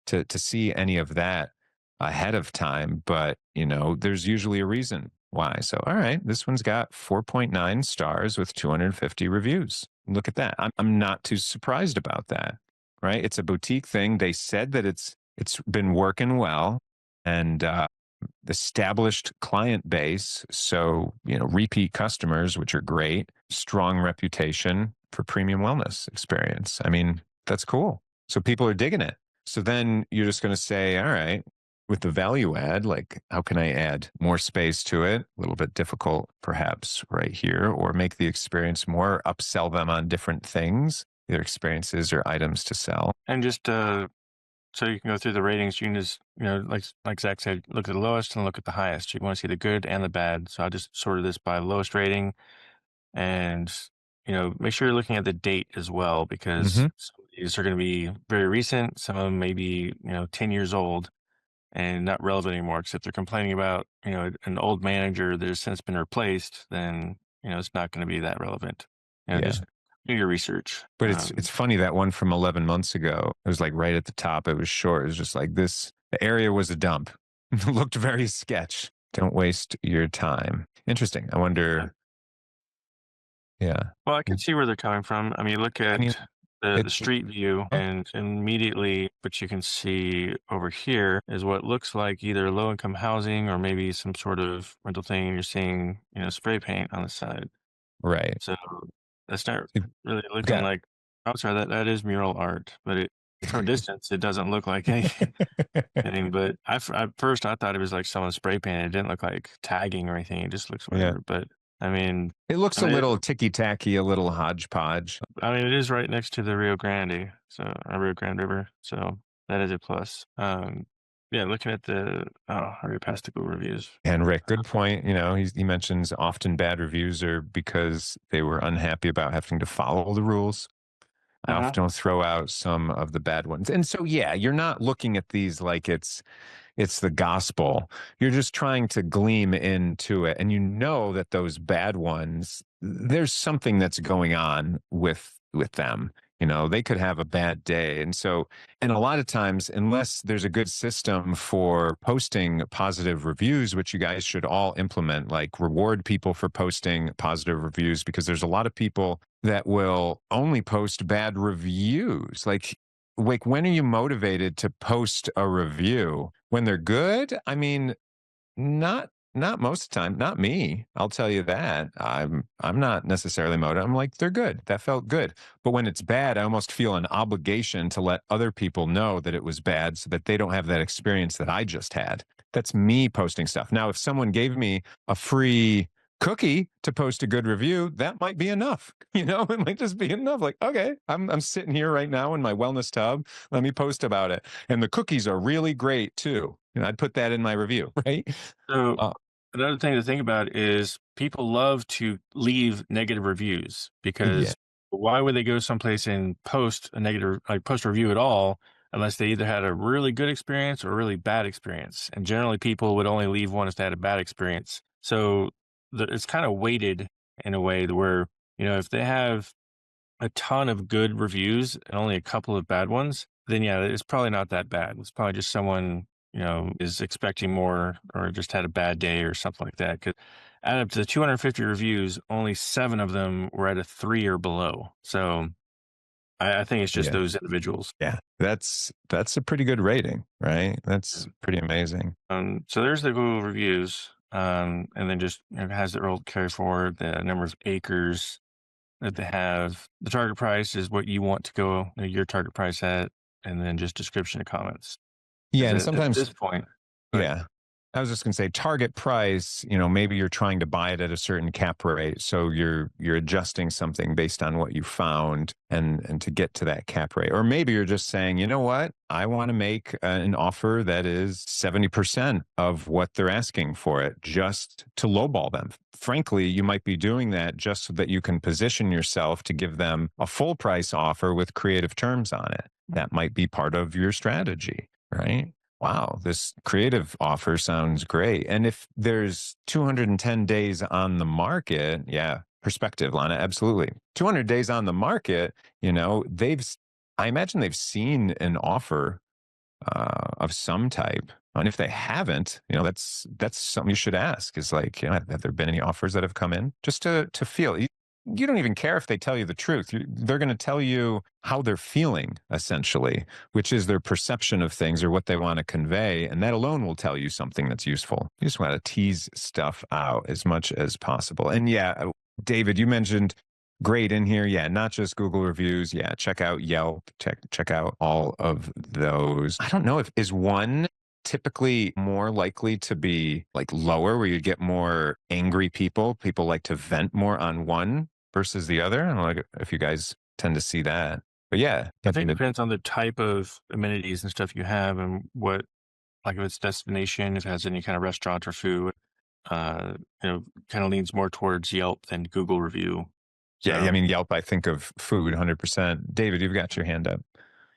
A: to see any of that ahead of time. But, there's usually a reason why. So, all right, this one's got 4.9 stars with 250 reviews. Look at that. I'm not too surprised about that, right? It's a boutique thing. They said that it's been working well and established client base. So, repeat customers, which are great, strong reputation for premium wellness experience. I mean, that's cool. So people are digging it. So then you're just going to say, all right, with the value add, like how can I add more space to it? A little bit difficult perhaps right here, or make the experience more, upsell them on different things, either experiences or items to sell.
D: And just so you can go through the ratings, you can just, like Zach said, look at the lowest and look at the highest. You want to see the good and the bad. So I just sorted this by lowest rating, and, make sure you're looking at the date as well, because some of these are going to be very recent. Some of them may be, 10 years old and not relevant anymore, because if they're complaining about, an old manager that has since been replaced, then, it's not going to be that relevant. Just do your research.
A: But it's funny, that one from 11 months ago, it was like right at the top. It was short. It was just like this. The area was a dump. It looked very sketch. Don't waste your time. Interesting. I wonder. Yeah.
D: Well, I can see where they're coming from. I mean, look at the street view, and immediately what you can see over here is what looks like either low-income housing or maybe some sort of rental thing. You're seeing, spray paint on the side.
A: Right.
D: So that's not really looking like, I'm sorry, that is mural art, but from a distance, it doesn't look like anything. But at first, I thought it was like someone spray painted. It didn't look like tagging or anything. It just looks whatever. But I mean,
A: It looks a little ticky-tacky, a little hodgepodge.
D: I mean, it is right next to the Rio Grande, so Rio Grande River, so that is a plus. Yeah, looking at the I already passed the Google reviews.
A: And Rick, good point. You know, he mentions often bad reviews are because they were unhappy about having to follow the rules. I often will throw out some of the bad ones. And so, yeah, you're not looking at these like it's the gospel. You're just trying to gleam into it. And you know that those bad ones, there's something that's going on with them. You know, they could have a bad day. And so, and a lot of times, unless there's a good system for posting positive reviews, which you guys should all implement, like reward people for posting positive reviews, because there's a lot of people that will only post bad reviews. Like, when are you motivated to post a review? When they're good? I mean, not most of the time. Not me. I'll tell you that. I'm not necessarily motivated. I'm like, they're good. That felt good. But when it's bad, I almost feel an obligation to let other people know that it was bad so that they don't have that experience that I just had. That's me posting stuff. Now, if someone gave me a free cookie to post a good review, that might be enough. You know, it might just be enough. Like, okay, I'm sitting here right now in my wellness tub. Let me post about it. And the cookies are really great too. And I'd put that in my review, right?
D: So another thing to think about is people love to leave negative reviews because why would they go someplace and post a negative, like post a review at all, unless they either had a really good experience or a really bad experience? And generally people would only leave one if they had a bad experience. So it's kind of weighted in a way where, you know, if they have a ton of good reviews and only a couple of bad ones, then yeah, it's probably not that bad. It's probably just someone, you know, is expecting more or just had a bad day or something like that. Because out of the 250 reviews, only 7 of them were at a 3 or below. So I think it's just those individuals.
A: Yeah, that's a pretty good rating, right? That's pretty amazing.
D: So there's the Google reviews. And then just, you know, it has the roll carry forward, the number of acres that they have. The target price is what you want to go, you know, your target price at, and then just description and comments.
A: Yeah, and sometimes
D: at this point,
A: yeah. I was just going to say target price, you know, maybe you're trying to buy it at a certain cap rate. So you're adjusting something based on what you found and to get to that cap rate. Or maybe you're just saying, you know what, I want to make an offer that is 70% of what they're asking for it, just to lowball them. Frankly, you might be doing that just so that you can position yourself to give them a full price offer with creative terms on it. That might be part of your strategy, right? Wow, this creative offer sounds great. And if there's 210 days on the market, yeah, perspective, Lana, absolutely. 200 days on the market, you know, I imagine they've seen an offer of some type. And if they haven't, you know, that's something you should ask is like, you know, have there been any offers that have come in? Just to feel. You don't even care if they tell you the truth. They're going to tell you how they're feeling, essentially, which is their perception of things or what they want to convey. And that alone will tell you something that's useful. You just want to tease stuff out as much as possible. And yeah, David, you mentioned great in here. Yeah, not just Google reviews. Yeah, check out Yelp. Check out all of those. I don't know is one typically more likely to be like lower where you get more angry people like to vent more on one versus the other. I don't know if you guys tend to see that, but yeah,
D: I think it depends on the type of amenities and stuff you have and what, like if it's destination, if it has any kind of restaurant or food, you know, kind of leans more towards Yelp than Google review.
A: So, yeah, I mean, Yelp, I think of food 100%. David, you've got your hand up.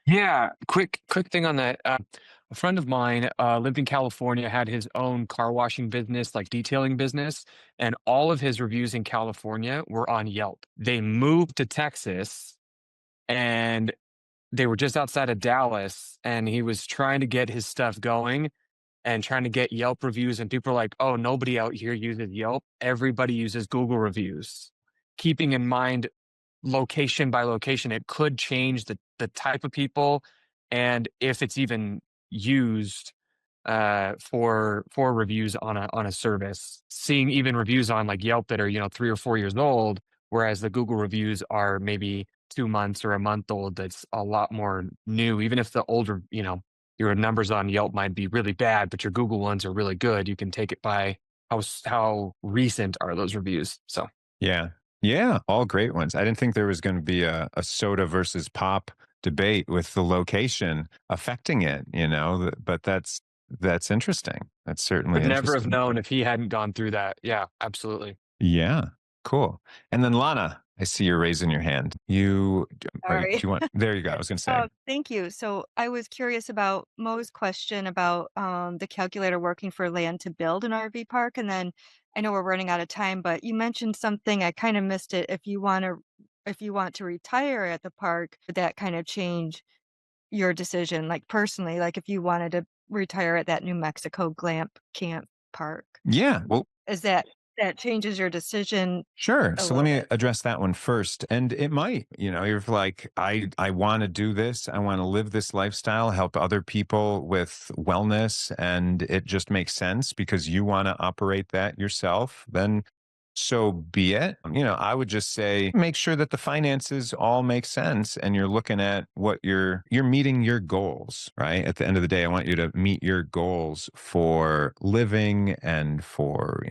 F: Yeah, quick thing on that. A friend of mine lived in California, had his own car washing business, like detailing business, and all of his reviews in California were on Yelp. They moved to Texas and they were just outside of Dallas, and he was trying to get his stuff going and trying to get Yelp reviews, and people are like, oh, nobody out here uses Yelp. Everybody uses Google reviews. Keeping in mind location by location, it could change the type of people and if it's even used for reviews on a service. Seeing even reviews on like Yelp that are, you know, 3 or 4 years old, whereas the Google reviews are maybe 2 months or a month old. That's a lot more new. Even if the older, you know, your numbers on Yelp might be really bad, but your Google ones are really good. You can take it by how recent are those reviews? So
A: Yeah. Yeah. All great ones. I didn't think there was going to be a soda versus pop debate with the location affecting it, but that's interesting. That's certainly
F: would never have
A: interesting.
F: known if he hadn't gone through that. Yeah, absolutely.
A: Yeah. Cool. And then Lana, I see you're raising your hand. Do
G: Sorry.
A: you want, there you go. I was going to say.
G: Thank you. So I was curious about Mo's question about the calculator working for land to build an RV park. And then I know we're running out of time, but you mentioned something, I kind of missed it. If you want to retire at the park, would that kind of change your decision, like personally, like if you wanted to retire at that New Mexico glamp camp park?
A: Yeah. Well,
G: Is that changes your decision
A: sure.
G: a
A: So let
G: little
A: me
G: bit?
A: address that one first. And it might, you're like, I want to do this. I want to live this lifestyle, help other people with wellness. And it just makes sense because you want to operate that yourself. Then so be it. I would just say make sure that the finances all make sense and you're looking at what you're meeting your goals, right? At the end of the day, I want you to meet your goals for living and for,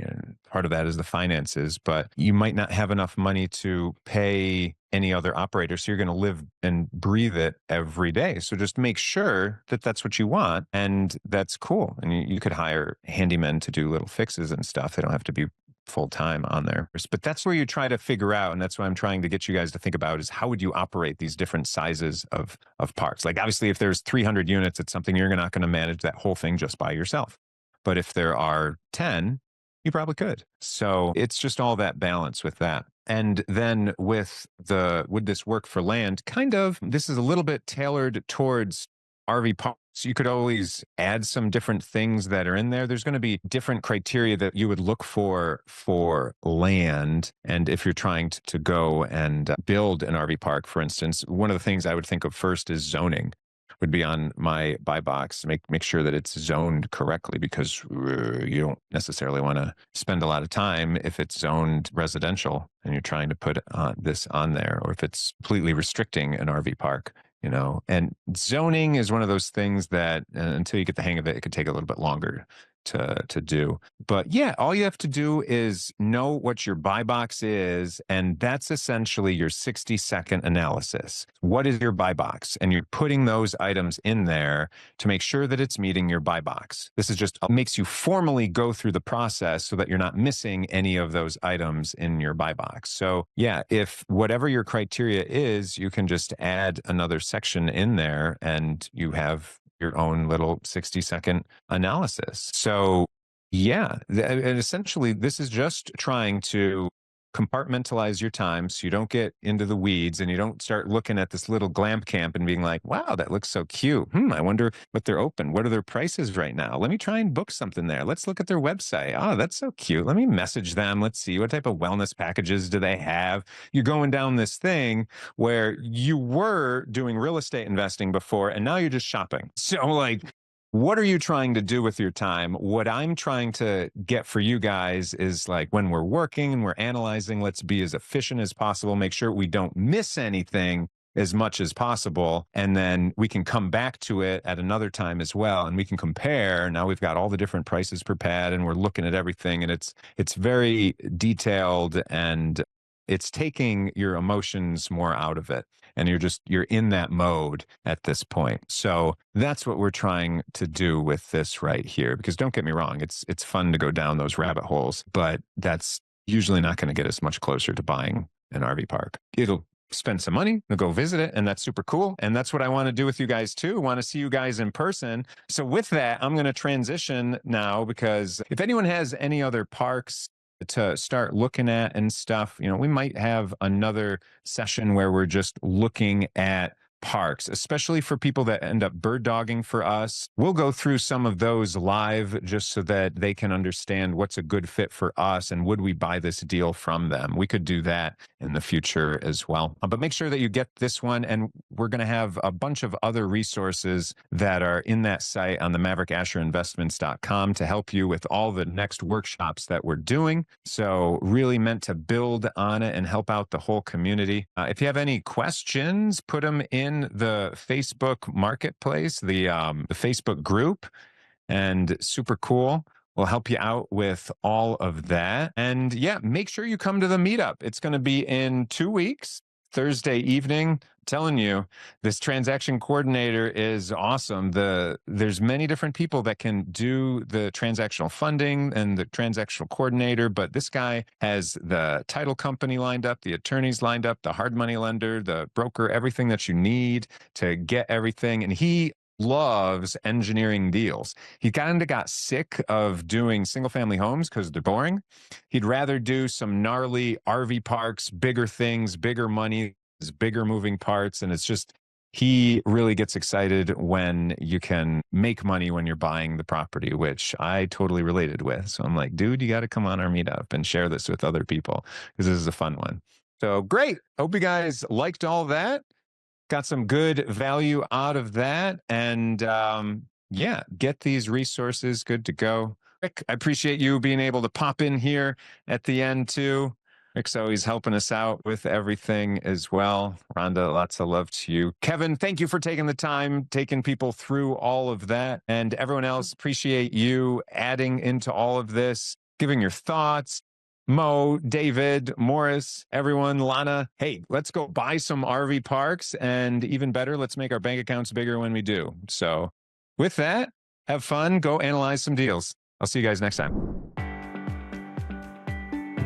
A: part of that is the finances, but you might not have enough money to pay any other operator. So you're going to live and breathe it every day. So just make sure that that's what you want. And that's cool. And you could hire handymen to do little fixes and stuff. They don't have to be full time on there. But that's where you try to figure out, and that's what I'm trying to get you guys to think about, is how would you operate these different sizes of parks? Like obviously, if there's 300 units, it's something you're not going to manage that whole thing just by yourself. But if there are 10, you probably could. So it's just all that balance with that. And then with would this work for land? Kind of, this is a little bit tailored towards RV parks. So you could always add some different things that are in there. There's going to be different criteria that you would look for land. And if you're trying to go and build an RV park, for instance, one of the things I would think of first is zoning would be on my buy box. Make sure that it's zoned correctly because you don't necessarily want to spend a lot of time if it's zoned residential and you're trying to put this on there, or if it's completely restricting an RV park. And zoning is one of those things that until you get the hang of it, it could take a little bit longer to do. But yeah, all you have to do is know what your buy box is, and that's essentially your 60-second analysis. What is your buy box? And you're putting those items in there to make sure that it's meeting your buy box. This is just makes you formally go through the process so that you're not missing any of those items in your buy box. So yeah, if whatever your criteria is, you can just add another section in there and you have your own little 60-second analysis. So yeah, and essentially this is just trying to compartmentalize your time so you don't get into the weeds and you don't start looking at this little glamp camp and being like, wow, that looks so cute. I wonder what they're open. What are their prices right now? Let me try and book something there. Let's look at their website. Oh, that's so cute. Let me message them. Let's see what type of wellness packages do they have. You're going down this thing where you were doing real estate investing before and now you're just shopping. So like, what are you trying to do with your time? What I'm trying to get for you guys is like when we're working and we're analyzing, let's be as efficient as possible, make sure we don't miss anything as much as possible. And then we can come back to it at another time as well. And we can compare. Now we've got all the different prices per pad and we're looking at everything. And it's very detailed and it's taking your emotions more out of it. And you're in that mode at this point. So that's what we're trying to do with this right here. Because don't get me wrong, it's fun to go down those rabbit holes, but that's usually not going to get us much closer to buying an RV park. It'll spend some money, we'll go visit it, and that's super cool. And that's what I want to do with you guys too. I want to see you guys in person. So with that, I'm going to transition now because if anyone has any other parks to start looking at and stuff, we might have another session where we're just looking at parks, especially for people that end up bird dogging for us. We'll go through some of those live just so that they can understand what's a good fit for us and would we buy this deal from them. We could do that in the future as well. But make sure that you get this one, and we're going to have a bunch of other resources that are in that site on the MaverickAsherInvestments.com to help you with all the next workshops that we're doing. So really meant to build on it and help out the whole community. If you have any questions, put them in the Facebook marketplace, the Facebook group, and super cool. We'll help you out with all of that. And yeah, make sure you come to the meetup. It's going to be in 2 weeks, Thursday evening. I'm telling you, this transaction coordinator is awesome. There's many different people that can do the transactional funding and the transactional coordinator, but this guy has the title company lined up, the attorneys lined up, the hard money lender, the broker, everything that you need to get everything. And he loves engineering deals. He kind of got sick of doing single family homes because they're boring. He'd rather do some gnarly RV parks, bigger things, bigger money, bigger moving parts. And it's just, he really gets excited when you can make money when you're buying the property, which I totally related with. So I'm like, dude, you got to come on our meetup and share this with other people because this is a fun one. So great. Hope you guys liked all that. Got some good value out of that. And yeah, get these resources good to go. Rick, I appreciate you being able to pop in here at the end too. Rick's always helping us out with everything as well. Rhonda, lots of love to you. Kevin, thank you for taking the time, taking people through all of that. And everyone else, appreciate you adding into all of this, giving your thoughts. Mo, David, Morris, everyone, Lana, hey, let's go buy some RV parks, and even better, let's make our bank accounts bigger when we do. So with that, have fun, go analyze some deals. I'll see you guys next time.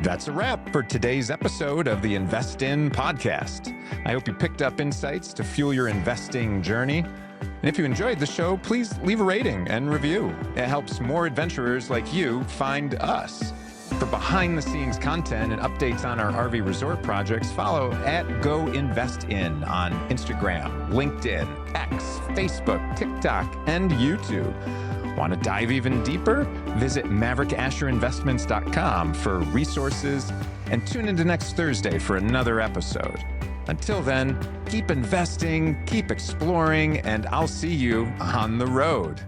A: That's a wrap for today's episode of the Invest In podcast. I hope you picked up insights to fuel your investing journey. And if you enjoyed the show, please leave a rating and review. It helps more adventurers like you find us. For behind-the-scenes content and updates on our RV resort projects, follow @GoInvestIn on Instagram, LinkedIn, X, Facebook, TikTok, and YouTube. Want to dive even deeper? Visit MaverickAsherInvestments.com for resources and tune into next Thursday for another episode. Until then, keep investing, keep exploring, and I'll see you on the road.